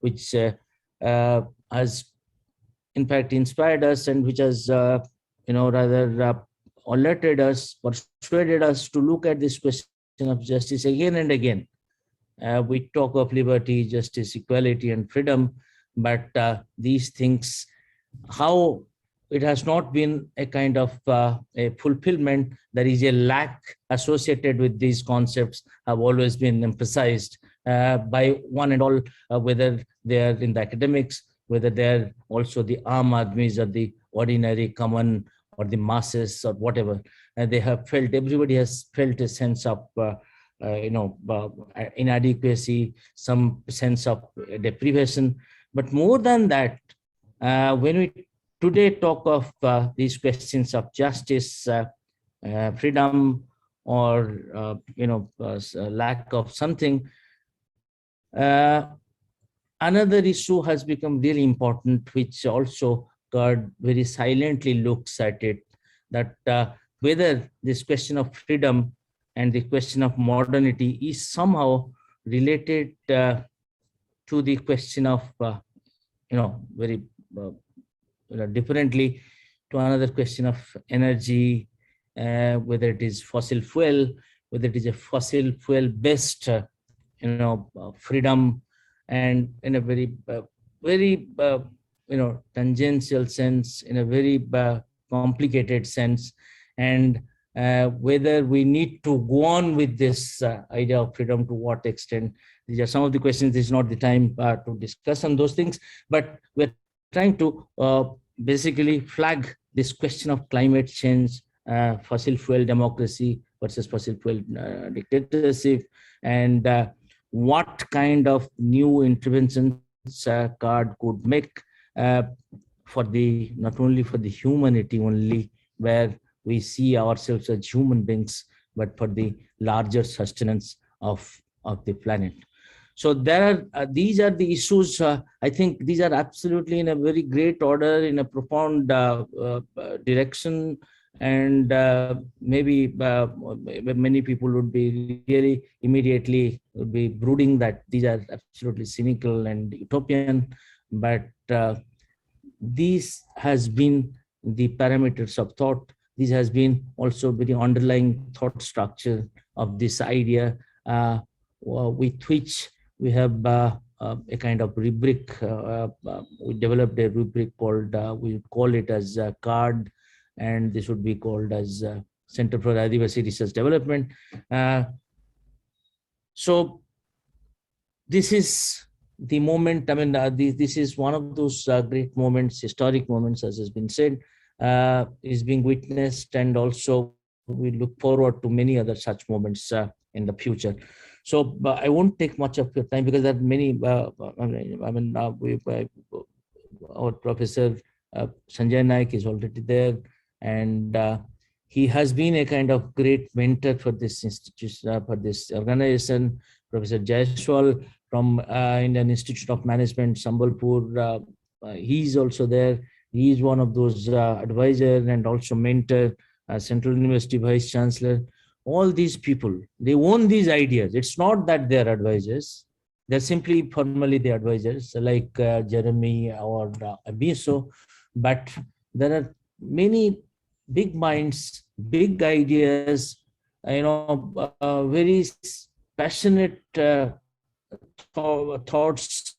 which has in fact inspired us, and which has, rather alerted us, persuaded us to look at this question of justice again and again. We talk of liberty, justice, equality, and freedom, but these things, how it has not been a kind of a fulfillment, there is a lack associated with these concepts, have always been emphasized by one and all, whether they are in the academics, whether they are also the Aam Aadmis or the ordinary common or the masses or whatever. And they have felt, everybody has felt a sense of inadequacy, some sense of deprivation. But more than that, when we today talk of these questions of justice, freedom, or lack of something, another issue has become really important, which also God very silently looks at it, that whether this question of freedom and the question of modernity is somehow related to the question of, very differently, to another question of energy, whether it is fossil fuel, whether it is a fossil fuel based, freedom, and in a very, tangential sense, in a very complicated sense, and whether we need to go on with this idea of freedom, to what extent. These are some of the questions. This is not the time to discuss on those things, but we're trying to basically flag this question of climate change, fossil fuel democracy versus fossil fuel dictatorship, and what kind of new interventions CARD could make for the, not only for the humanity only, where we see ourselves as human beings, but for the larger sustenance of the planet. So there are, these are the issues. I think these are absolutely in a very great order, in a profound direction, and maybe many people would be really immediately would be brooding that these are absolutely cynical and utopian, but this has been the parameters of thought. This has been also the underlying thought structure of this idea, with which we have a kind of rubric. We developed a rubric called, we call it as CARD, and this would be called as Center for Adivasi Research Development. So this is the moment, I mean, this is one of those great moments, historic moments, as has been said, is being witnessed, and also we look forward to many other such moments in the future. So I won't take much of your time because there are many, our professor Sanjay Naik is already there, and he has been a kind of great mentor for this institution, for this organization. Professor Jaiswal from Indian Institute of Management, Sambalpur, he's also there. He is one of those advisors and also mentor, Central University Vice Chancellor. All these people, they own these ideas. It's not that they're advisors. They're simply formally the advisors like Jeremy or Abiso. But there are many big minds, big ideas, very passionate thoughts,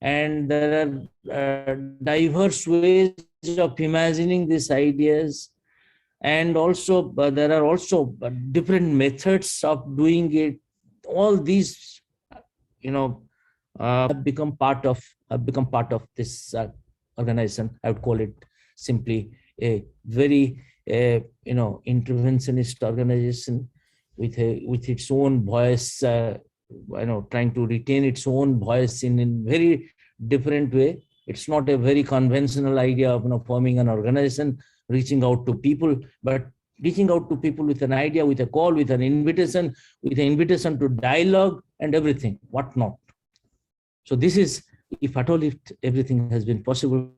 and there are diverse ways of imagining these ideas, and also there are also different methods of doing it. All these, have become part of this organization. I would call it simply a very interventionist organization with its own voice, trying to retain its own voice in a very different way. It's not a very conventional idea of forming an organization, reaching out to people, but reaching out to people with an idea, with a call, with an invitation to dialogue and everything, whatnot. So this is, if at all, if everything has been possible,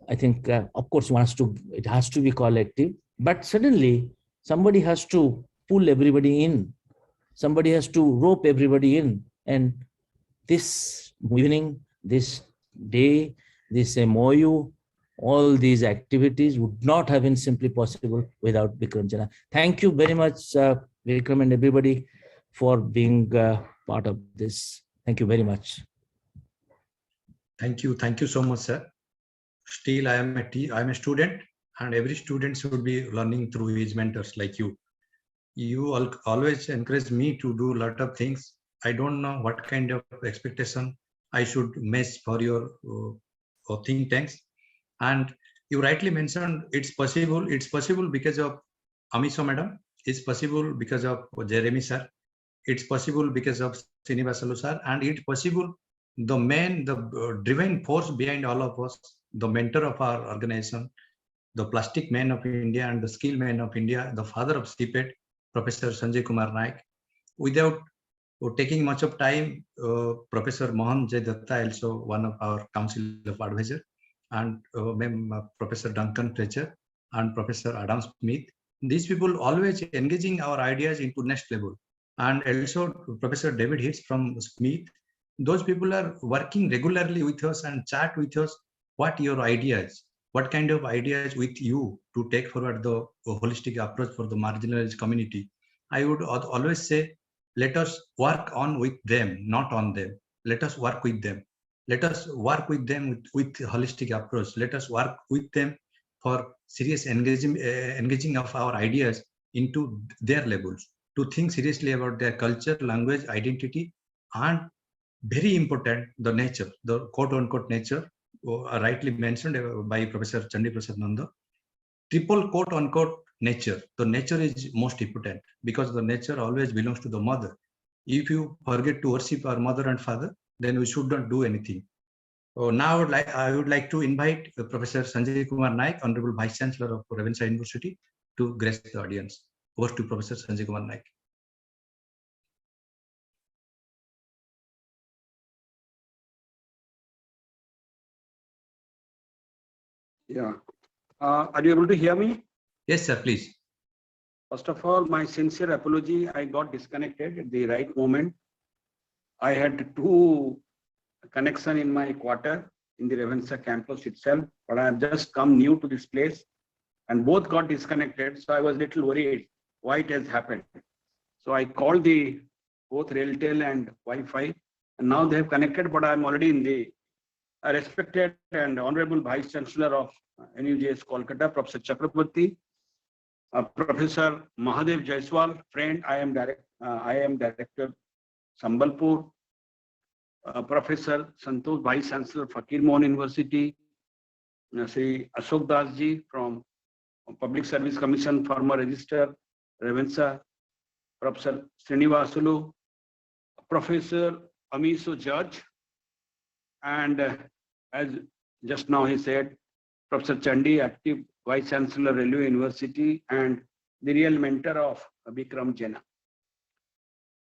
I think, of course, it has to be collective, but suddenly somebody has to pull everybody in. Somebody has to rope everybody in. And this evening, this day, this MOU, all these activities would not have been simply possible without Bikram Jana. Thank you very much, Bikram and everybody, for being part of this. Thank you very much. Thank you so much, sir. Still, I am a student, and every student should be learning through his mentors like you. You always encourage me to do a lot of things. I don't know what kind of expectation I should match for your think tanks. And you rightly mentioned it's possible. It's possible because of Amiso madam. It's possible because of Jeremy sir. It's possible because of Srinivasalu sir, and it's possible the driving force behind all of us, the mentor of our organization, the plastic man of India and the skill man of India, the father of CPET, Professor Sanjay Kumar Naik. Without taking much of time, Professor Mohan J. Datta, also one of our council of advisors, and Professor Duncan Fletcher and Professor Adam Smith. These people always engaging our ideas into next level. And also Professor David Hitz from Smith. Those people are working regularly with us and chat with us. What your ideas? What kind of ideas with you to take forward the holistic approach for the marginalized community? I would always say, let us work on with them, not on them. Let us work with them. Let us work with them with holistic approach. Let us work with them for serious engaging of our ideas into their levels, to think seriously about their culture, language, identity, and very important, the nature, the quote-unquote nature, rightly mentioned by Professor Chandi Prasad Nanda. Triple quote-unquote nature. The nature is most important because the nature always belongs to the mother. If you forget to worship our mother and father, then we should not do anything. Now I would like to invite Professor Sanjay Kumar Naik, Honorable Vice Chancellor of Ravenshaw University, to grace the audience. Over to Professor Sanjay Kumar Naik. Yeah. Are you able to hear me? Yes, sir, please. First of all, my sincere apology. I got disconnected at the right moment. I had two connection in my quarter in the Ravenshaw campus itself, but I have just come new to this place and both got disconnected. So I was a little worried why it has happened. So I called the both Railtel and Wi-Fi, and now they have connected, but I'm already in the respected and Honorable Vice Chancellor of WBNUJS Kolkata, Professor Chakraborty, Professor Mahadev Jaiswal, friend, I am Director Sambalpur, Professor Santosh, Vice Chancellor Fakir Mohon University, Sri Ashok Das ji from Public Service Commission, former Register, Ravenshaw, Professor Srinivasalu, Professor Amiso George, and as just now he said, Professor Chandi, active Vice Chancellor, Railway University, and the real mentor of Bikram Jena.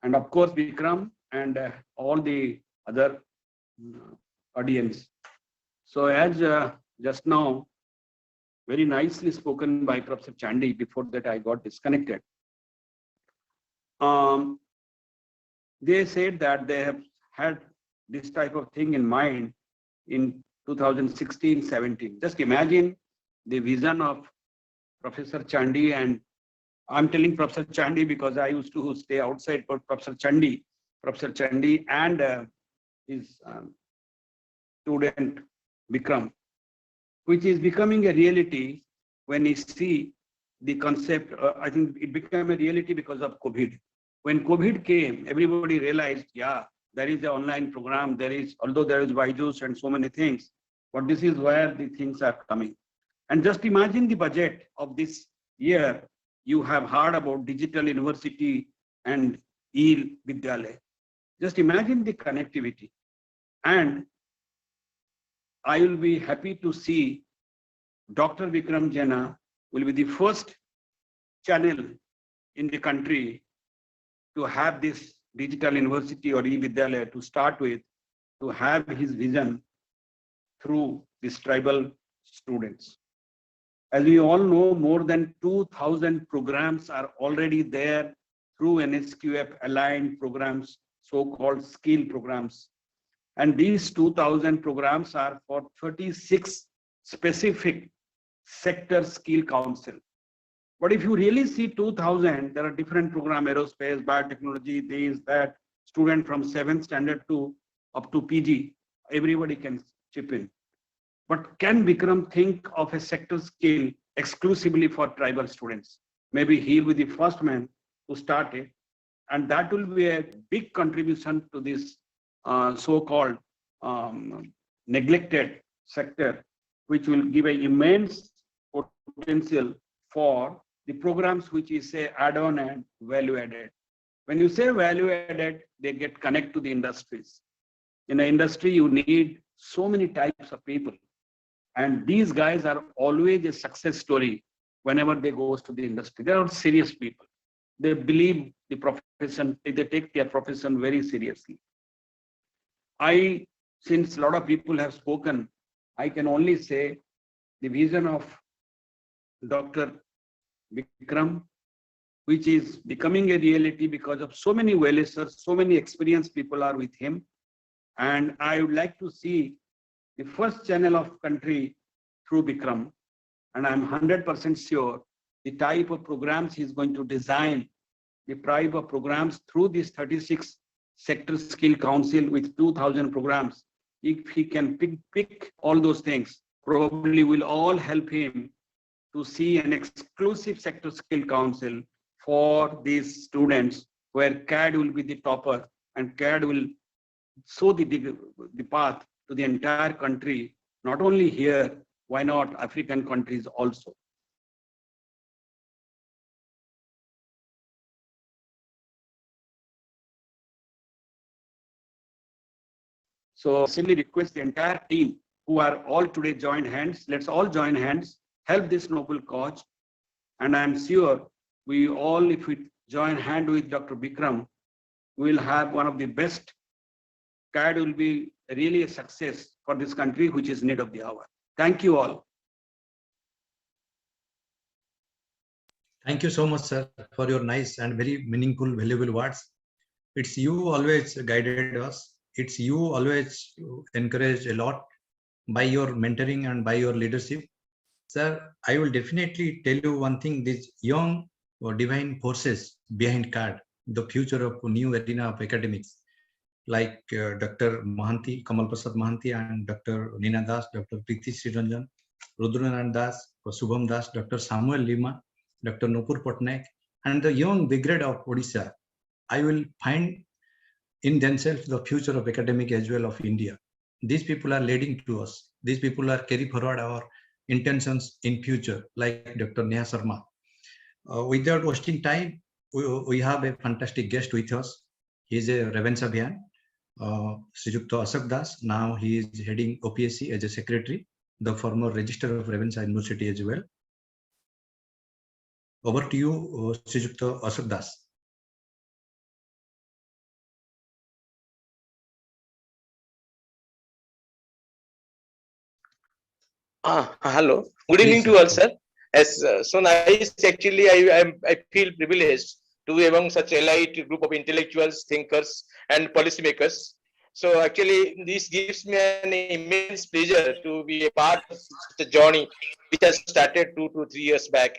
And of course, Bikram and all the other audience. So as just now, very nicely spoken by Professor Chandi, before that I got disconnected. They said that they have had this type of thing in mind in 2016-17. Just imagine the vision of Professor Chandi, and I'm telling Professor Chandi because I used to stay outside for Professor Chandi and his student Bikram, which is becoming a reality when you see the concept. I think it became a reality because of COVID. When COVID came, everybody realized, yeah, there is an online program, although there is WBNUJS and so many things, but this is where the things are coming. And just imagine the budget of this year. You have heard about digital university and e-Vidyalaya. Just imagine the connectivity. And I will be happy to see Dr. Bikram Jena will be the first channel in the country to have this digital university or e-Vidyalaya to start with, to have his vision through these tribal students. As we all know, more than 2,000 programs are already there through NSQF aligned programs, so-called skill programs. And these 2,000 programs are for 36 specific sector skill council. But if you really see 2,000, there are different programs, aerospace, biotechnology, this, that, student from 7th standard to up to PG, everybody can chip in. But can Bikram think of a sector skill exclusively for tribal students? Maybe he'll be the first man to start it. And that will be a big contribution to this so-called neglected sector, which will give an immense potential for the programs which is say add-on and value-added. When you say value-added, they get connect to the industries. In an industry, you need so many types of people. And these guys are always a success story whenever they go to the industry. They are serious people. They believe the profession, they take their profession very seriously. Since a lot of people have spoken, I can only say the vision of Dr. Bikram, which is becoming a reality because of so many well-wishers, so many experienced people are with him. And I would like to see the first channel of country through Bikram. And I'm 100% sure the type of programs he's going to design, the type of programs through this 36 sector skill council with 2,000 programs, if he can pick all those things, probably will all help him to see an exclusive sector skill council for these students where CAD will be the topper and CAD will show the path to the entire country, not only here, why not African countries also. So simply request the entire team who are all today joined hands. Let's all join hands, help this noble cause. And I'm sure we all, if we join hand with Dr. Bikram, we'll have one of the best. CAD will be really a success for this country, which is need of the hour. Thank you all. Thank you so much, sir, for your nice and very meaningful, valuable words. It's you always guided us. It's you always encouraged a lot by your mentoring and by your leadership. Sir, I will definitely tell you one thing, these young or divine forces behind CAD, the future of new arena of academics, like Dr. Mahanti, Kamal Prasad Mahanti and Dr. Nina Das, Dr. Preeti Sriranjan, Rudranand Das, Subham Das, Dr. Samuel Lima, Dr. Nupur Patnaik, and the young brigade of Odisha, I will find in themselves the future of academic as well of India. These people are leading to us. These people are carry forward our intentions in future, like Dr. Neha Sharma. Without wasting time, we have a fantastic guest with us. He is a Revensa Bhiyan. Srijukta Asak Das, now he is heading OPSC as a secretary, the former Register of Revensa University as well. Over to you, Srijukta Asak Das. Hello. Good evening Please, to all, sir. sir. As so nice, actually, I feel privileged to be among such elite group of intellectuals, thinkers, and policymakers. So actually, this gives me an immense pleasure to be a part of such a journey which has started 2 to 3 years back.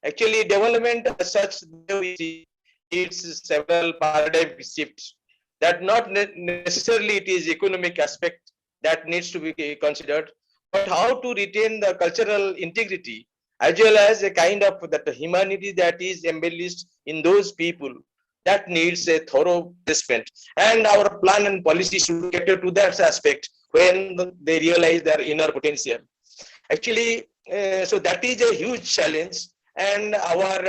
Actually, development as such we see needs several paradigm shifts. That not necessarily it is economic aspect that needs to be considered, but how to retain the cultural integrity as well as a kind of that humanity that is embellished in those people that needs a thorough assessment. And our plan and policy should cater to that aspect when they realize their inner potential. Actually, so that is a huge challenge. And our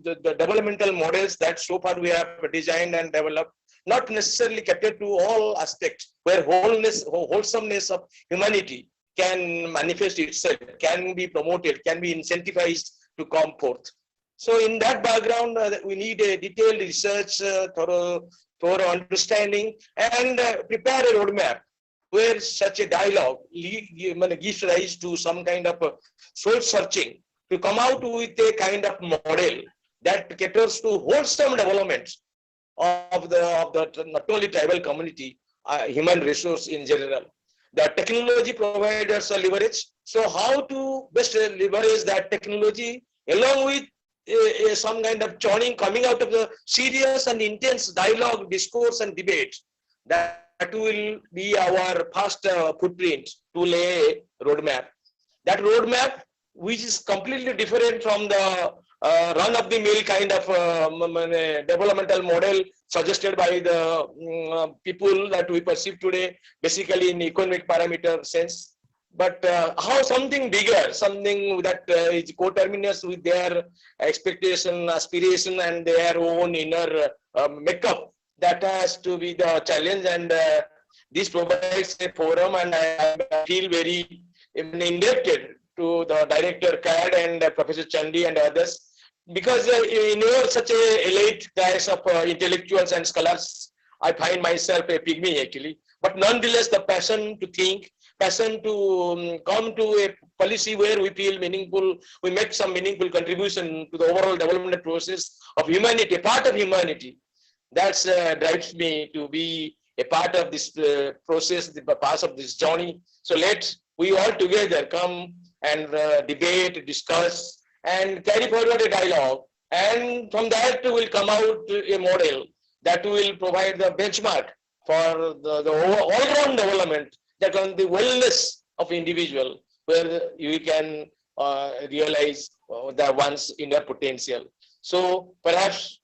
the developmental models that so far we have designed and developed not necessarily cater to all aspects where wholesomeness of humanity can manifest itself, can be promoted, can be incentivized to come forth. So in that background, we need a detailed research, thorough understanding, and prepare a roadmap where such a dialogue gives rise to some kind of soul searching to come out with a kind of model that caters to wholesome development of the not only tribal community, human resource in general. The technology providers are leverage. So how to best leverage that technology along with some kind of churning coming out of the serious and intense dialogue, discourse, and debate. That will be our first footprint to lay a roadmap. That roadmap, which is completely different from the run-of-the-mill kind of developmental model suggested by the people that we perceive today, basically in economic parameter sense. But how something bigger, something that is coterminous with their expectation, aspiration, and their own inner makeup, that has to be the challenge. And this provides a forum, and I feel very indebted to the director CAD and Professor Chandi and others, because in such a elite class of intellectuals and scholars, I find myself a pygmy actually. But nonetheless, the passion to think, passion to come to a policy where we feel meaningful, we make some meaningful contribution to the overall development process of humanity, a part of humanity. That drives me to be a part of this process, the part of this journey. So let we all together come and debate, discuss, and carry forward a dialogue. And from that will come out a model that will provide the benchmark for the all-round development, that on the wellness of individual, where you can realize the one's inner potential. So perhaps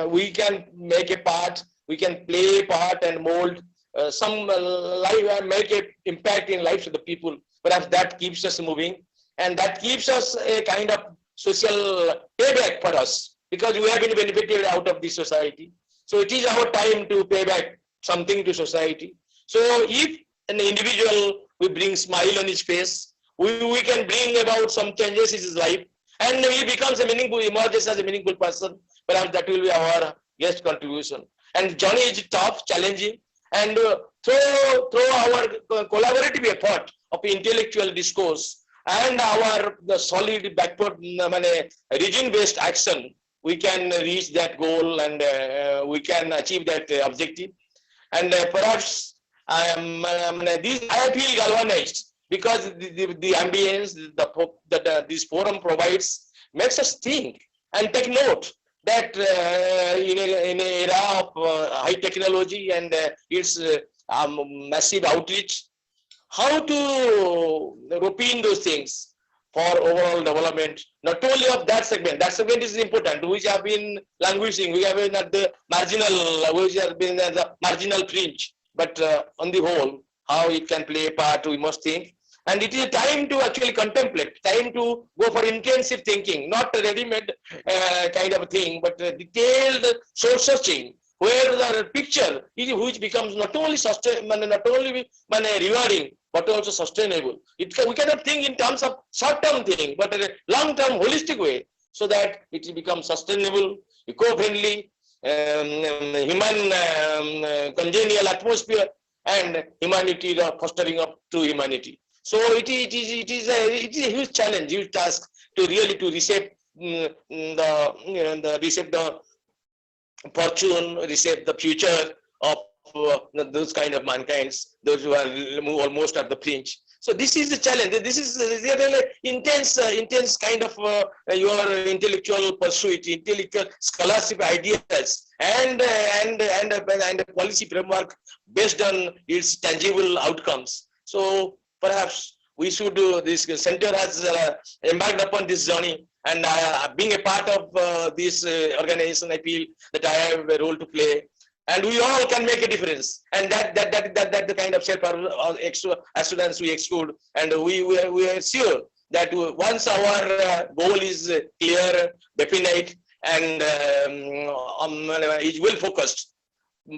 we can make a part, we can play a part and mold some life and make an impact in lives of the people. Perhaps that keeps us moving, and that keeps us a kind of social payback for us, because we have been benefited out of this society. So it is our time to pay back something to society. So if an individual will bring smile on his face, we can bring about some changes in his life, and he becomes a meaningful, emerges as a meaningful person. Perhaps that will be our guest contribution. And journey is tough, challenging, and through our collaborative effort of intellectual discourse and our solid backward region-based action, we can reach that goal, and we can achieve that objective. And perhaps I feel galvanized, because the ambience that this forum provides makes us think and take note that in an era of high technology and its massive outreach, how to rope in those things for overall development, not only of that segment is important, which have been languishing, we have been at the marginal, which have been at the marginal fringe, but on the whole, how it can play a part, we must think. And it is time to actually contemplate, time to go for intensive thinking, not a ready-made kind of thing, but detailed soul searching where the picture is which becomes not only rewarding but also sustainable. We cannot think in terms of short-term thing, but in a long-term holistic way, so that it becomes sustainable, eco-friendly, human congenial atmosphere, and humanity, the fostering of true humanity. So it is a huge challenge, huge task to really to reshape reshape the fortune, reshape the future of those kind of mankind's, those who are almost at the fringe. So this is the challenge. This is really intense kind of your intellectual pursuit, intellectual scholarship ideas, and a policy framework based on its tangible outcomes. So perhaps we should do this. Center has embarked upon this journey, and being a part of this organization, I feel that I have a role to play. And we all can make a difference, and that the kind of self-assurance we exude, and we are sure that once our goal is clear, definite, and is well focused,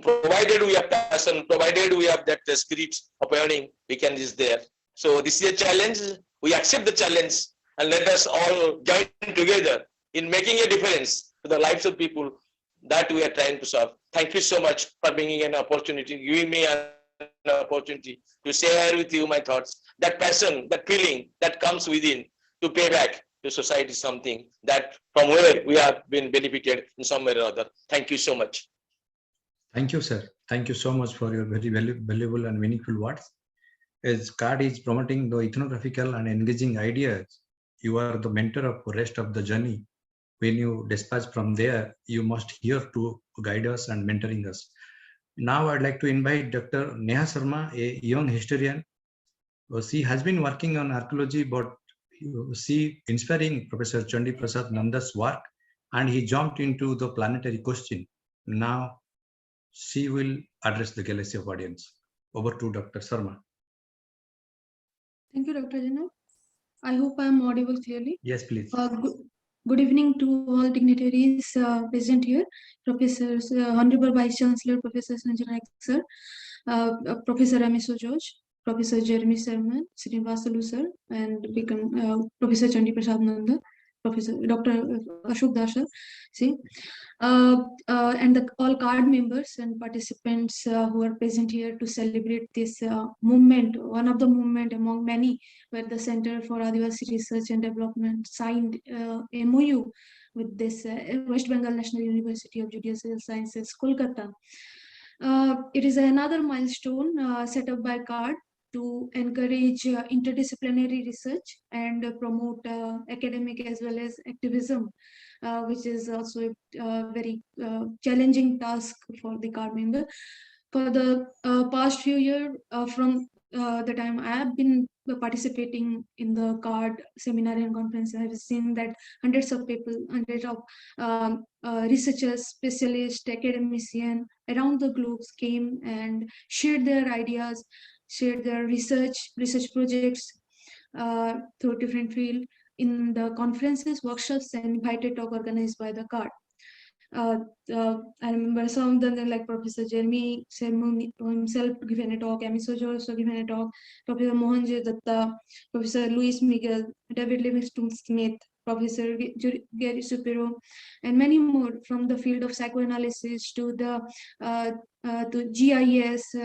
provided we have passion, provided we have that spirit of earning, we can reach there. So this is a challenge. We accept the challenge, and let us all join together in making a difference to the lives of people that we are trying to serve. Thank you so much for bringing an opportunity, giving me an opportunity to share with you my thoughts. That passion, that feeling that comes within to pay back to society something that from where we have been benefited in some way or other. Thank you so much. Thank you, sir. Thank you so much for your very valuable and meaningful words. As CARD is promoting the ethnographical and engaging ideas, you are the mentor of the rest of the journey. When you dispatch from there, you must here to guide us and mentoring us. Now I'd like to invite Dr. Neha Sharma, a young historian. She has been working on archaeology, but she inspiring Professor Chandi Prasad Nanda's work, and he jumped into the planetary question. Now she will address the galaxy of audience. Over to Dr. Sharma. Thank you, Dr. Jana. I hope I am audible clearly. Yes, please. Good evening to all dignitaries present here, Professors, Honorable Vice Chancellor, Professor Sanjay Naik sir, Professor Amiso George, Professor Jeremy Sermon, Srinivasalu sir, and Professor Chandi Prasad Nanda, Professor Dr. Ashok Dasha, and all CARD members and participants who are present here to celebrate this movement, one of the movement among many, where the Center for Adivasi Research and Development signed MOU with this West Bengal National University of Judicial Sciences, Kolkata. It is another milestone set up by CARD to encourage interdisciplinary research and promote academic as well as activism, which is also a very challenging task for the CARD member. For the past few years, from the time I have been participating in the CARD seminar and conference, I have seen that hundreds of people, hundreds of researchers, specialists, academicians around the globe came and shared their ideas, shared their research projects through different fields in the conferences, workshops, and invited talk organized by the CARD. I remember some of them, like Professor Jeremy Sermon himself given a talk, Amiso George also given a talk, Professor Mohan J. Datta, Professor Luis Miguel, David Livingstone Smith, Professor Gary Supero, and many more from the field of psychoanalysis to the to GIS,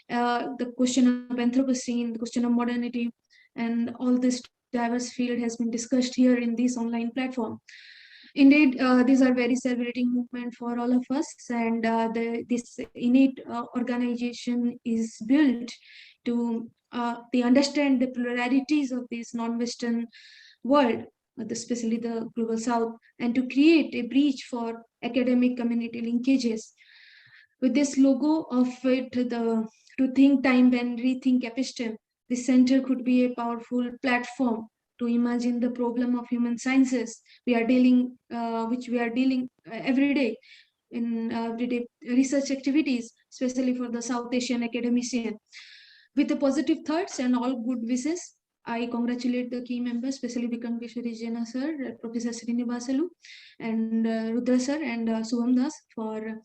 the question of Anthropocene, the question of modernity, and all this diverse field has been discussed here in this online platform. Indeed, these are very celebrating movement for all of us, and this innate organization is built to they understand the pluralities of this non-Western world, especially the global South, and to create a bridge for academic community linkages. With this logo of it, to think time and rethink episteme, this center could be a powerful platform to imagine the problem of human sciences which we are dealing every day in everyday research activities, especially for the South Asian academician. With the positive thoughts and all good wishes, I congratulate the key members, especially Vikram Kishori Jena sir, Professor Srinivasalu, and Rudra sir, and Subham Das for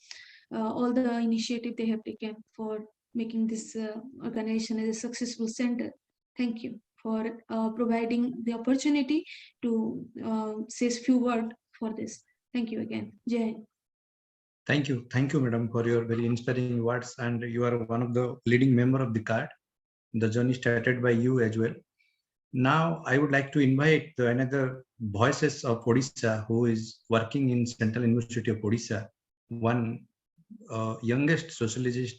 all the initiative they have taken for making this organization as a successful center. Thank you for providing the opportunity to say a few words for this. Thank you again. Jai Hind. Thank you, madam, for your very inspiring words. And you are one of the leading member of the CARD. The journey started by you as well. Now, I would like to invite another voices of Odisha who is working in Central University of Odisha, one youngest sociologist,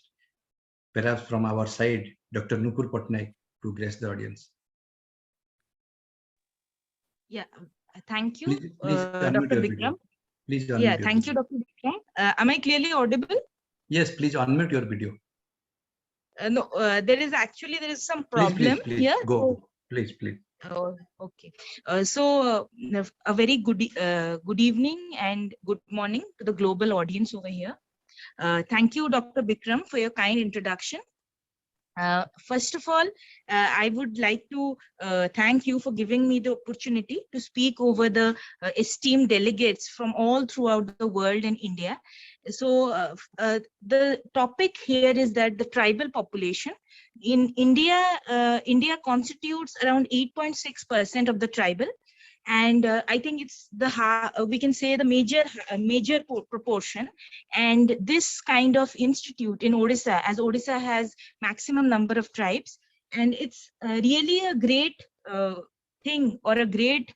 perhaps from our side, Dr. Nupur Patnaik, to grace the audience. Yeah, thank you, Please unmute Dr. your Bikram. video. Please unmute Yeah, your thank you, video. Dr. Bikram. Am I clearly audible? Yes, please unmute your video. No, there is some Please, problem please, here. go. So, Please. oh, okay. A very good evening and good morning to the global audience over here. Thank you, Dr. Bikram, for your kind introduction. First of all, I would like to thank you for giving me the opportunity to speak over the esteemed delegates from all throughout the world and India. So the topic here is that the tribal population in India, India constitutes around 8.6% of the tribal. And I think it's we can say the major proportion. And this kind of institute in Odisha, as Odisha has maximum number of tribes, and it's really a great thing or a great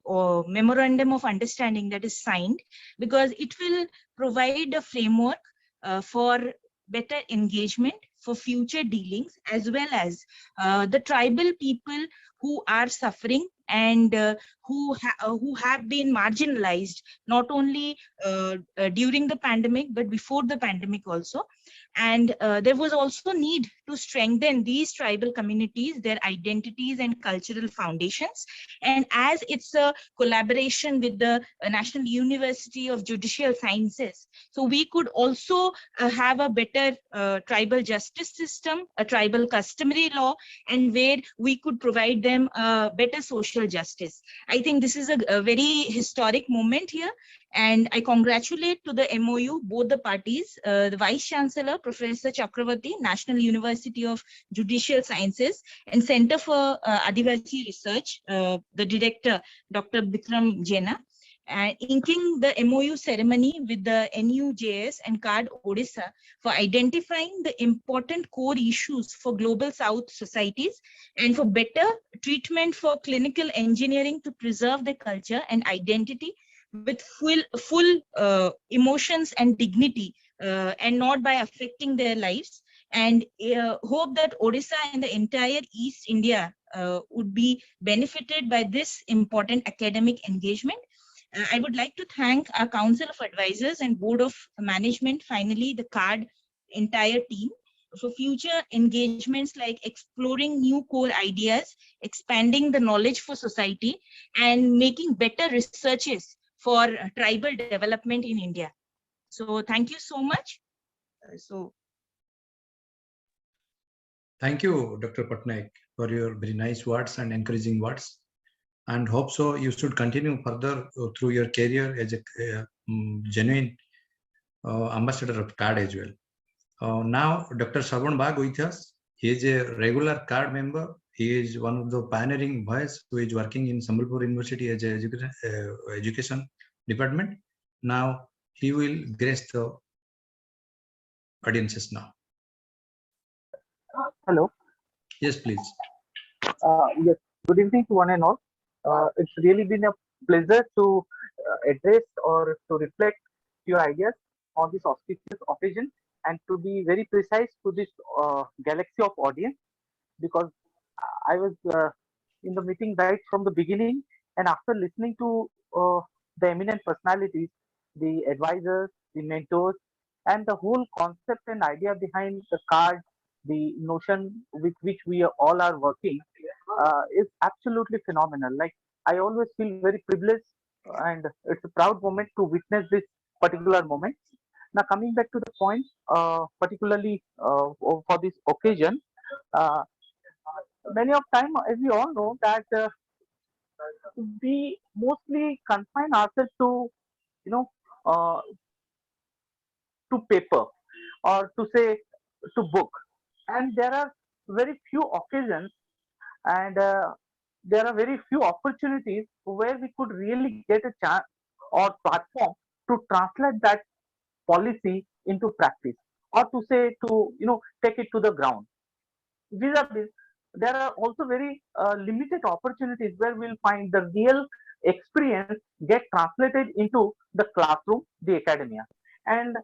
or memorandum of understanding that is signed, because it will provide a framework for better engagement for future dealings, as well as the tribal people who are suffering and who have been marginalized, not only during the pandemic but before the pandemic also. And there was also need to strengthen these tribal communities, their identities and cultural foundations. And as it's a collaboration with the National University of Judicial Sciences, so we could also have a better tribal justice system, a tribal customary law, and where we could provide them better social justice. I think this is a very historic moment here, and I congratulate to the MOU both the parties, the Vice Chancellor, Professor Chakravarti, National University of Judicial Sciences, and Center for Adivasi Research, the Director, Dr. Bikram Jena, inking the MOU ceremony with the NUJS and CARD Odisha for identifying the important core issues for global South societies and for better treatment for clinical engineering to preserve their culture and identity with full emotions and dignity, and not by affecting their lives. And hope that Odisha and the entire East India would be benefited by this important academic engagement. I would like to thank our Council of Advisors and Board of Management, finally the CARD entire team, for future engagements like exploring new core ideas, expanding the knowledge for society, and making better researches for tribal development in India. So thank you so much. Thank you, Dr. Patnaik, for your very nice words and encouraging words. And hope so you should continue further through your career as a genuine ambassador of CARD as well. Now, Dr. Shravan Bag with us. He is a regular CARD member. He is one of the pioneering voice who is working in Sambalpur University as an education department. Now, he will grace the audiences now. Hello. Yes, please. Yes. Good evening to one and all. It's really been a pleasure to address or to reflect your ideas on this auspicious occasion, and to be very precise to this galaxy of audience, because I was in the meeting right from the beginning, and after listening to the eminent personalities, the advisors, the mentors, and the whole concept and idea behind the CARD, the notion with which we all are working, is absolutely phenomenal. Like, I always feel very privileged, and it's a proud moment to witness this particular moment. Now, coming back to the point, particularly for this occasion, uh, many of time, as we all know, that we mostly confine ourselves to, you know, uh, to paper or to say to book. And there are very few occasions and there are very few opportunities where we could really get a chance or platform to translate that policy into practice or to say to take it to the ground. Vis-a-vis, there are also very limited opportunities where we'll find the real experience get translated into the classroom, the academia. And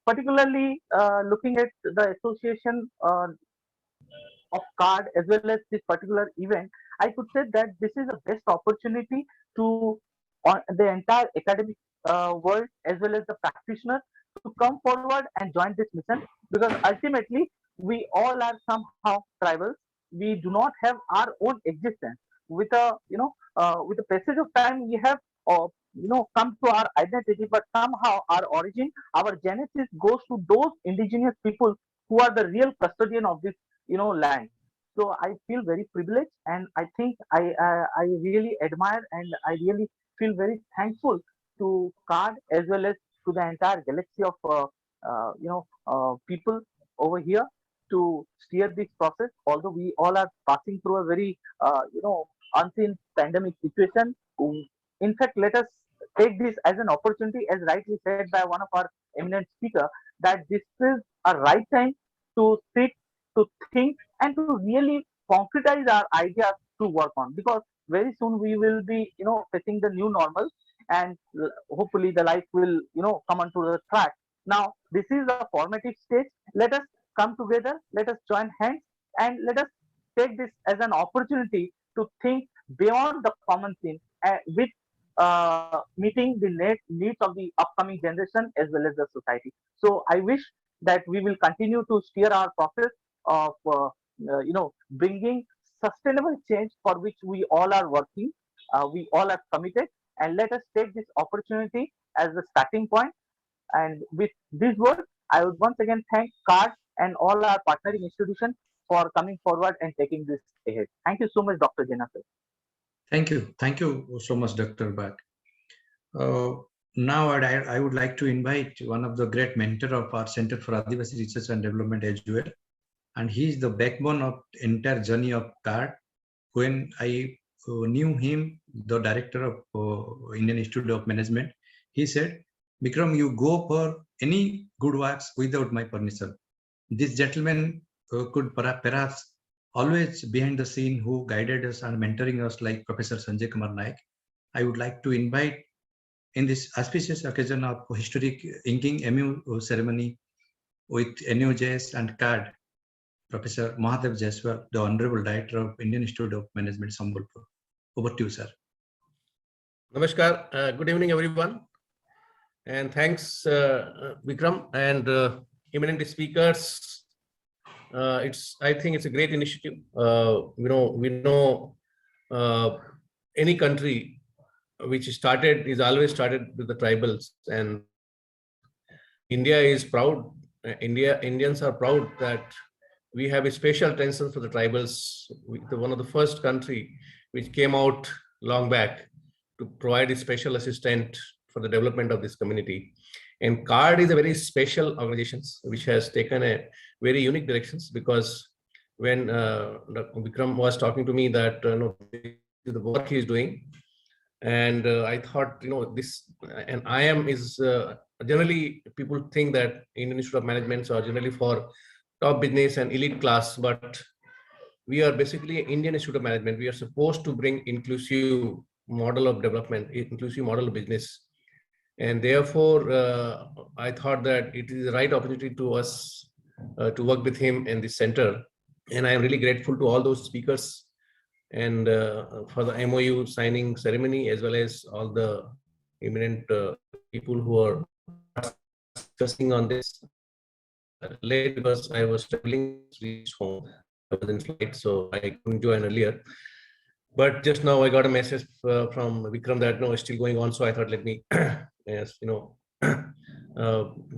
particularly looking at the association of card as well as this particular event, I could say that this is the best opportunity to on the entire academic world as well as the practitioners to come forward and join this mission, because ultimately we all are somehow tribal. We do not have our own existence. With a with the passage of time, we have come to our identity, but somehow our origin, our genesis goes to those indigenous people who are the real custodian of this land. So I feel very privileged, and I think I really admire and I really feel very thankful to card as well as to the entire galaxy of people over here to steer this process. Although we all are passing through a very unseen pandemic situation, in fact, let us take this as an opportunity, as rightly said by one of our eminent speaker, that this is a right time to sit, to think, and to really concretize our ideas to work on, because very soon we will be facing the new normal, and hopefully the life will come onto the track. Now this is a formative stage. Let us come together, let us join hands, and let us take this as an opportunity to think beyond the common scene with meeting the needs of the upcoming generation as well as the society. So I wish that we will continue to steer our process of bringing sustainable change for which we all are working, we all are committed, and let us take this opportunity as the starting point. And with this word, I would once again thank CARD and all our partnering institutions for coming forward and taking this ahead. Thank you so much, Dr. Jena. Thank you. Thank you so much, Dr. Bhatt. Now I would like to invite one of the great mentor of our Center for Adivasi Research and Development as well. And he is the backbone of the entire journey of CARD. When I knew him, the director of Indian Institute of Management, he said, Vikram, you go for any good works without my permission. This gentleman could perhaps always behind the scene who guided us and mentoring us, like Professor Sanjay Kumar Naik. I would like to invite in this auspicious occasion of historic inking MU ceremony with NUJS and CARD, Professor Mahadev Jaiswal, the Honorable Director of Indian Institute of Management, Sambalpur. Over to you, sir. Namaskar. Good evening, everyone. And thanks, Vikram and eminent speakers. I think it's a great initiative. We know any country which is always started with the tribals, and India is proud. Indians are proud that we have a special attention for the tribals. One of the first country which came out long back to provide a special assistant for the development of this community. And CARD is a very special organization which has taken a very unique directions, because when Vikram was talking to me that the work he is doing, and I thought this, and IIM is generally people think that Indian Institute of Management are generally for top business and elite class, but we are basically Indian Institute of Management. We are supposed to bring inclusive model of development, inclusive model of business. And therefore, I thought that it is the right opportunity to us to work with him in this center. And I am really grateful to all those speakers and for the MOU signing ceremony, as well as all the eminent people who are discussing on this. Late because I was traveling, reached home. I was in flight, so I couldn't join earlier. But just now I got a message from Vikram that no, it's still going on. So I thought, let me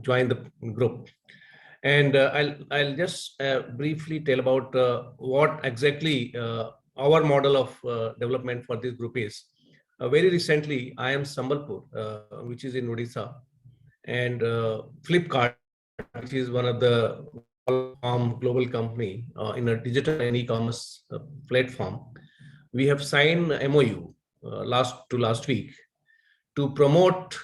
join the group. And I'll just briefly tell about what exactly our model of development for this group is. Very recently, I am Sambalpur, which is in Odisha, and Flipkart which is one of the global company in a digital and e-commerce platform, we have signed a MOU last week to promote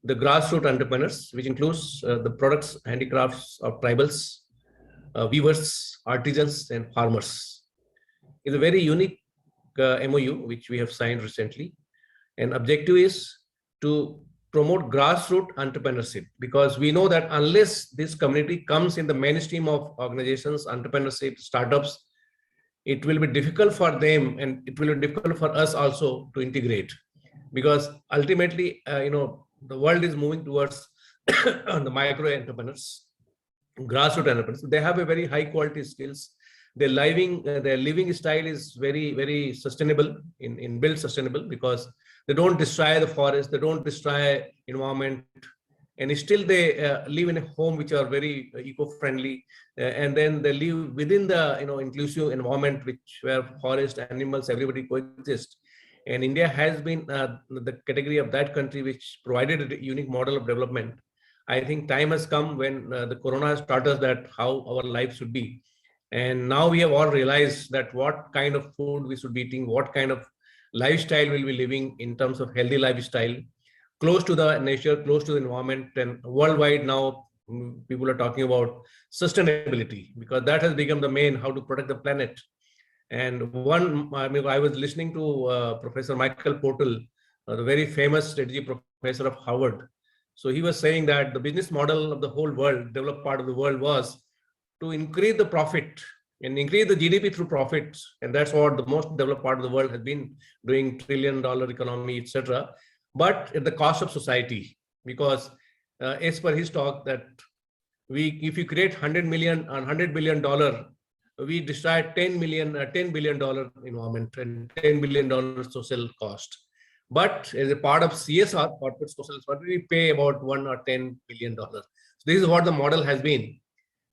the grassroots entrepreneurs, which includes the products, handicrafts of tribals, weavers, artisans, and farmers. It's a very unique MOU which we have signed recently, and objective is to promote grassroots entrepreneurship, because we know that unless this community comes in the mainstream of organizations, entrepreneurship, startups, it will be difficult for them, and it will be difficult for us also to integrate, because ultimately, the world is moving towards the micro entrepreneurs, grassroots entrepreneurs. They have a very high quality skills. Their living style is very, very sustainable, built sustainable, because they don't destroy the forest, they don't destroy environment, and still they live in a home which are very eco-friendly, and then they live within the inclusive environment where forest, animals, everybody coexist. And India has been the category of that country which provided a unique model of development. I think time has come when the corona has taught us that how our life should be. And now we have all realized that what kind of food we should be eating, what kind of lifestyle we'll be living in terms of healthy lifestyle, close to the nature, close to the environment. And worldwide now, people are talking about sustainability, because that has become the main, how to protect the planet. And I was listening to Professor Michael Portal, the very famous strategy professor of Harvard. So he was saying that the business model of the whole world, developed part of the world, was to increase the profit and increase the GDP through profits. And that's what the most developed part of the world has been doing, $1 trillion economy, etc. But at the cost of society, because as per his talk, that if you create $100 billion, we destroy $10 billion environment and $10 billion social cost. But as a part of CSR, corporate social responsibility, we pay about $1 or $10 billion. So this is what the model has been.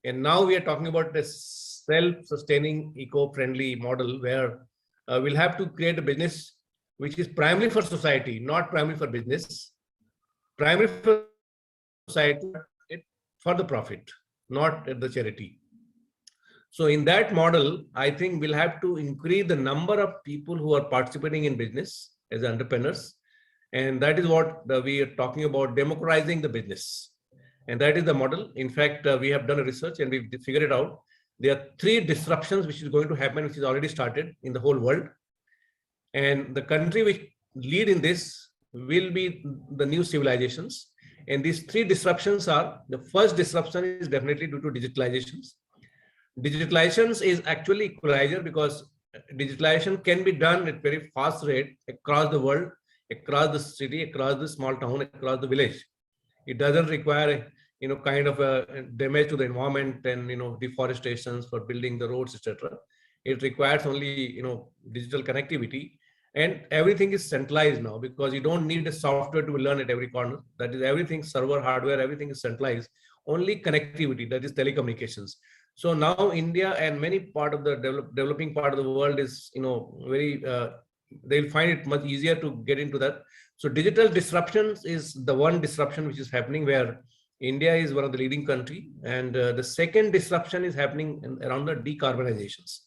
And now we are talking about this self-sustaining, eco-friendly model where we'll have to create a business which is primarily for society, not primarily for business, primarily for society, for the profit, not at the charity. So in that model, I think we'll have to increase the number of people who are participating in business as entrepreneurs. And that is what we are talking about, democratizing the business. And that is the model. In fact, we have done a research and we've figured it out. There are 3 disruptions which is going to happen, which is already started in the whole world. And the country which lead in this will be the new civilizations. And these 3 disruptions are, the first disruption is definitely due to digitalizations. Digitalization is actually equalizer, because digitalization can be done at very fast rate across the world, across the city, across the small town, across the village. It doesn't require kind of a damage to the environment and deforestations for building the roads, etc. It requires only digital connectivity, and everything is centralized now, because you don't need a software to learn at every corner. That is, everything, server, hardware, everything is centralized. Only connectivity, that is telecommunications. So now India and many part of the developing part of the world is very they'll find it much easier to get into that. So digital disruptions is the one disruption which is happening, where India is one of the leading country, and the second disruption is happening around the decarbonizations.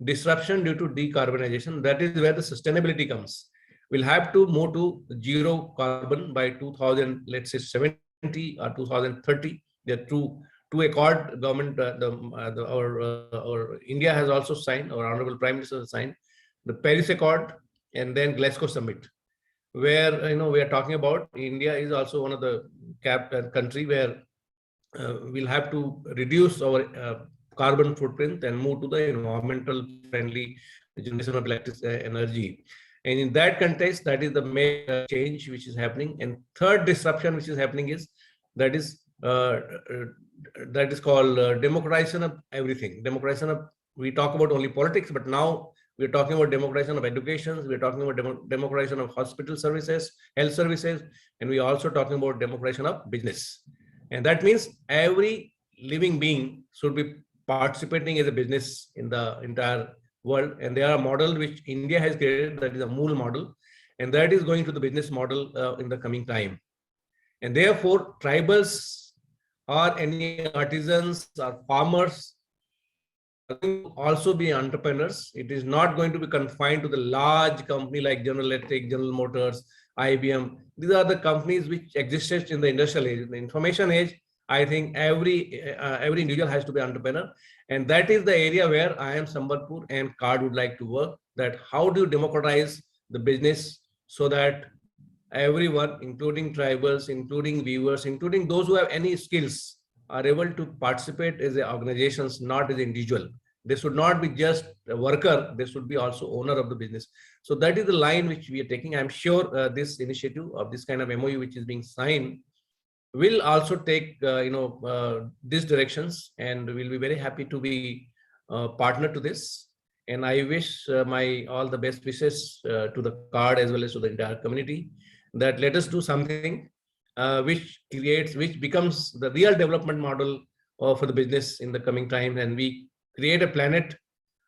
Disruption due to decarbonization, that is where the sustainability comes. We'll have to move to zero carbon by 2070 or 2030. There are two accord government, our India has also signed, our Honorable Prime Minister has signed the Paris Accord and then Glasgow Summit, where we are talking about India is also one of the country where we'll have to reduce our carbon footprint and move to the environmental friendly generation of electric energy. And in that context, that is the main change which is happening. And third disruption which is happening is that is called democratization of everything. Democratization of, we talk about only politics, but now we're talking about democratization of education, we're talking about democratization of hospital services, health services, and we're also talking about democratization of business. And that means every living being should be participating as a business in the entire world. And there are a model which India has created, that is a Mool model, and that is going to the business model in the coming time. And therefore, tribals or any artisans or farmers also be entrepreneurs. It is not going to be confined to the large company like General Electric, General Motors, IBM. These are the companies which existed in the industrial age. In the information age, I think every individual has to be entrepreneur. And that is the area where I am Sambalpur and CARD would like to work, that how do you democratize the business so that everyone, including tribals, including viewers, including those who have any skills, are able to participate as organizations, not as individual. They should not be just a worker, they should be also owner of the business. So that is the line which we are taking. I'm sure this initiative of this kind of MOU which is being signed will also take these directions, and we'll be very happy to be partner to this. And I wish my all the best wishes to the CARD as well as to the entire community, that let us do something which becomes the real development model for the business in the coming time, and we create a planet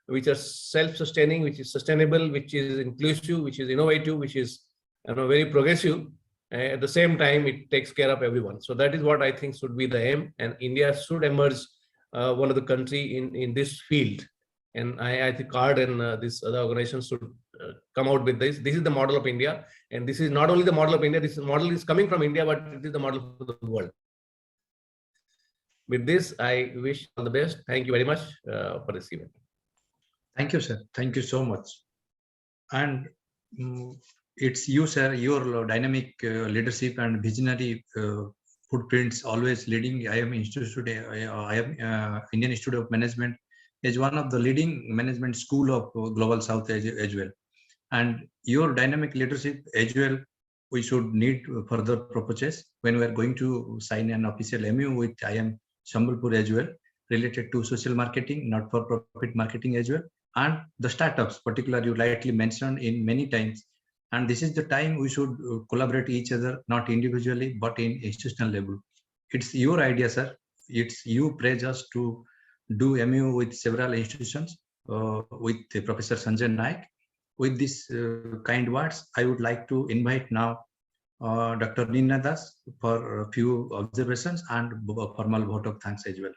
which is self-sustaining, which is sustainable, which is inclusive, which is innovative, which is very progressive. At the same time, it takes care of everyone. So that is what I think should be the aim, and India should emerge one of the country in this field. And I think CARD and this other organizations should come out with this. This is the model of India, and this is not only the model of India. This model is coming from India, but it is the model for the world. With this, I wish all the best. Thank you very much for this event. Thank you, sir. Thank you so much. And it's you, sir, your dynamic leadership and visionary footprints always leading IIM Indian Institute of Management is one of the leading management school of Global South as well. And your dynamic leadership as well, we should need further purposes when we are going to sign an official MOU with IIM Sambalpur as well, related to social marketing, not-for-profit marketing as well, and the startups, particularly you rightly mentioned in many times. And this is the time we should collaborate each other, not individually, but in institutional level. It's your idea, sir. It's you praise us to do MOU with several institutions, with Professor Sanjay Naik. With these kind words, I would like to invite now Dr. Nina Das for a few observations and a formal vote of thanks as well.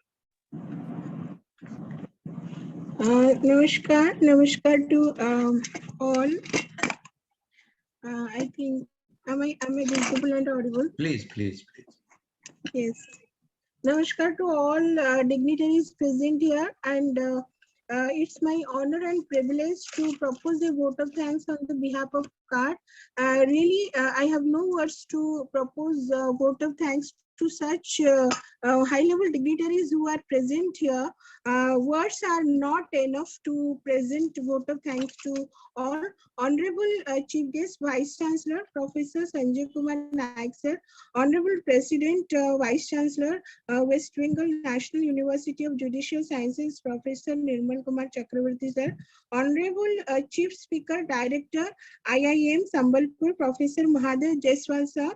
Namaskar to all. I think, am I visible and audible? Please. Yes. Namaskar to all dignitaries present here, and it's my honor and privilege to propose a vote of thanks on the behalf of CARD. Really, I have no words to propose a vote of thanks to such high-level dignitaries who are present here. Words are not enough to present vote of thanks to all. Honorable Chief Guest Vice Chancellor Professor Sanjay Kumar Naik sir, Honorable President Vice Chancellor West Bengal National University of Judicial Sciences Professor Nirmal Kumar Chakravarti sir, Honorable Chief Speaker Director IIM Sambalpur Professor Mahadev Jaiswal sir,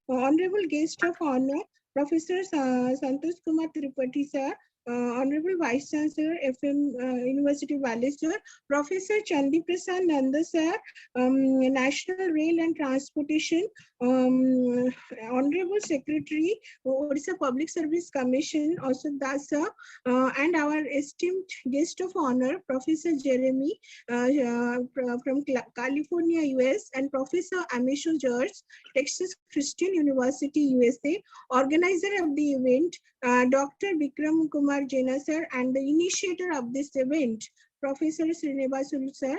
Honorable Guest of Honor Professor Santosh Kumar Tripathi sir, Honorable Vice Chancellor FM University Baleswar, Professor Chandi Prasad Nanda sir, National Rail and Transportation, Honorable Secretary Odisha Public Service Commission Asad Das sir, and our esteemed guest of honor Professor Jeremy from California, US, and Professor Amisho George, Texas Christian University, USA, organizer of the event, Dr. Bikram Kumar Jena sir, and the initiator of this event, Professor Srinivasul sir,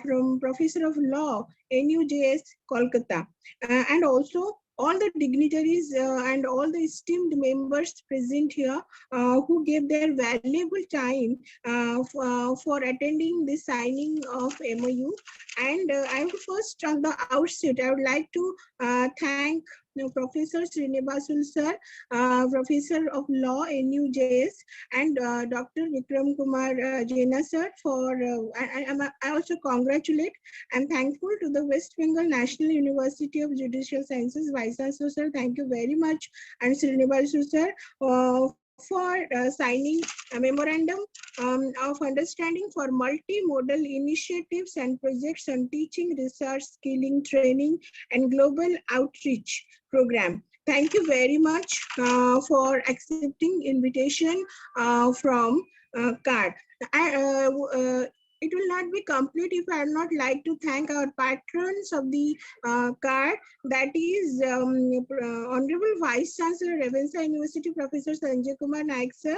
from Professor of Law, NUJS, Kolkata, and also all the dignitaries and all the esteemed members present here who gave their valuable time for attending the signing of MOU. And I would first, on the outset, I would like to thank Professor Srinivasul sir, Professor of Law, NUJS, and Dr. Vikram Kumar Jena sir for, I also congratulate and thankful to the West Bengal National University of Judicial Sciences Vice Chancellor sir. Thank you very much, and Srinivasul sir for signing a memorandum of understanding for multimodal initiatives and projects on teaching, research, skilling, training, and global outreach program. Thank you very much for accepting invitation from CARD. It will not be complete if I would not like to thank our patrons of the CARD, that is Honorable Vice Chancellor, Ravensa University, Professor Sanjay Kumar Naik sir,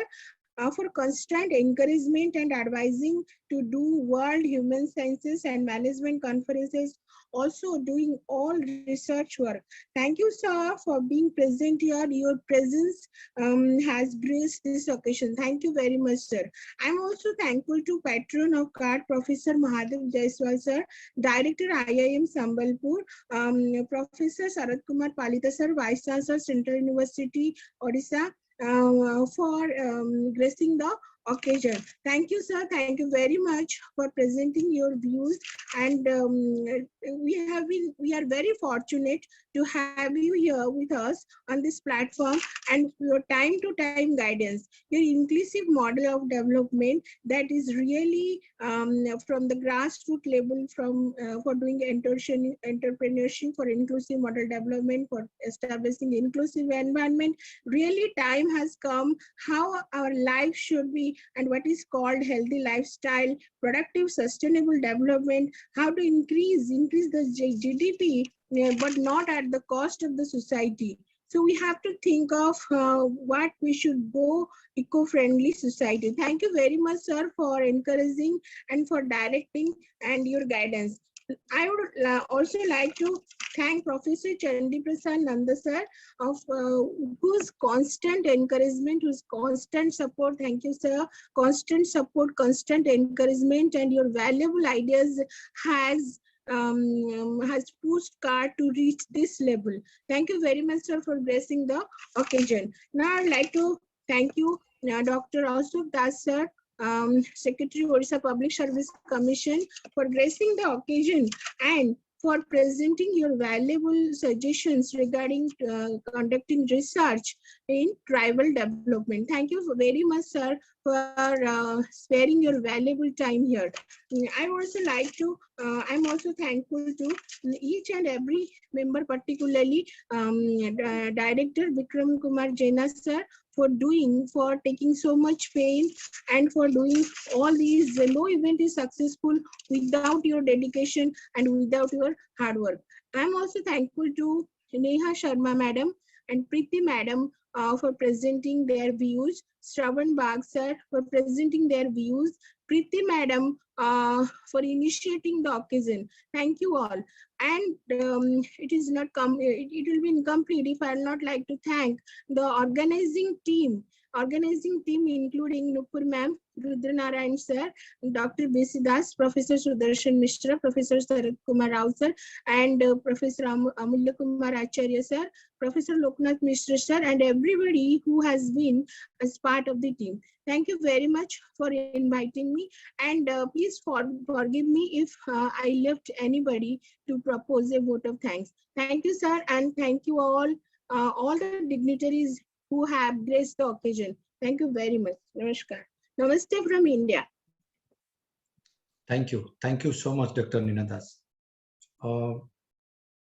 for constant encouragement and advising to do World Human Sciences and Management Conferences, also doing all research work. Thank you, sir, for being present here. Your presence has graced this occasion. Thank you very much, sir. I'm also thankful to patron of CARD, Professor Mahadev Jaiswal, sir, Director IIM Sambalpur, Professor Sarath Kumar Palita, sir, Vice Chancellor, Central University, Odisha, for gracing the occasion. Thank you, sir. Thank you very much for presenting your views. And we are very fortunate to have you here with us on this platform, and your time to time guidance, your inclusive model of development that is really from the grassroots level, from for doing entrepreneurship, for inclusive model development, for establishing inclusive environment. Really time has come how our life should be, and what is called healthy lifestyle, productive sustainable development, how to increase the GDP, but not at the cost of the society. So we have to think of what we should go eco-friendly society. Thank you very much, sir, for encouraging and for directing and your guidance. I would also like to thank Professor Chandi Prasad Nanda sir, of whose constant encouragement, whose constant support. Thank you, sir. Constant support, constant encouragement, and your valuable ideas has pushed CARD to reach this level. Thank you very much, sir, for gracing the occasion. Now I'd like to thank you, Dr. Ashok Das, sir, Secretary, Odisha Public Service Commission, for gracing the occasion and for presenting your valuable suggestions regarding conducting research in tribal development. Thank you very much, sir, for sparing your valuable time here. I also like to, I'm also thankful to each and every member, particularly Director Vikram Kumar Jaina, sir, for taking so much pain and for doing all these. No event is successful without your dedication and without your hard work. I'm also thankful to Neha Sharma madam and Preeti madam for presenting their views, Shravan Bagh sir for presenting their views, Preeti madam for initiating the occasion. Thank you all. And it will be incomplete if I will not like to thank the organizing team including Nupur ma'am, Rudra Narayan sir, Dr. B.C. Das, Professor Sudarshan Mishra, Professor Sarath Kumar Rao sir, and Professor Amulya Kumar Acharya sir, Professor Loknath Mishra sir, and everybody who has been as part of the team. Thank you very much for inviting me, and please forgive me if I left anybody to propose a vote of thanks. Thank you, sir, and thank you all the dignitaries who have graced the occasion. Thank you very much. Namaskar. Namaste from India. Thank you. Thank you so much, Dr. Neena Das.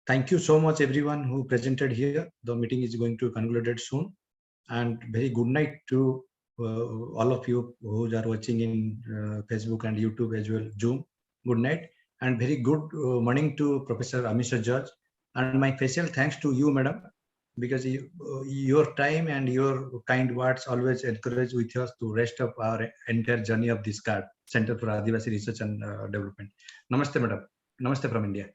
Thank you so much, everyone who presented here. The meeting is going to conclude soon. And very good night to all of you who are watching in Facebook and YouTube as well, Zoom. Good night. And very good morning to Professor Amisha George. And my special thanks to you, madam, because your time and your kind words always encourage with us to rest up our entire journey of this CARD, Center for Adivasi Research and Development. Namaste, madam. Namaste from India.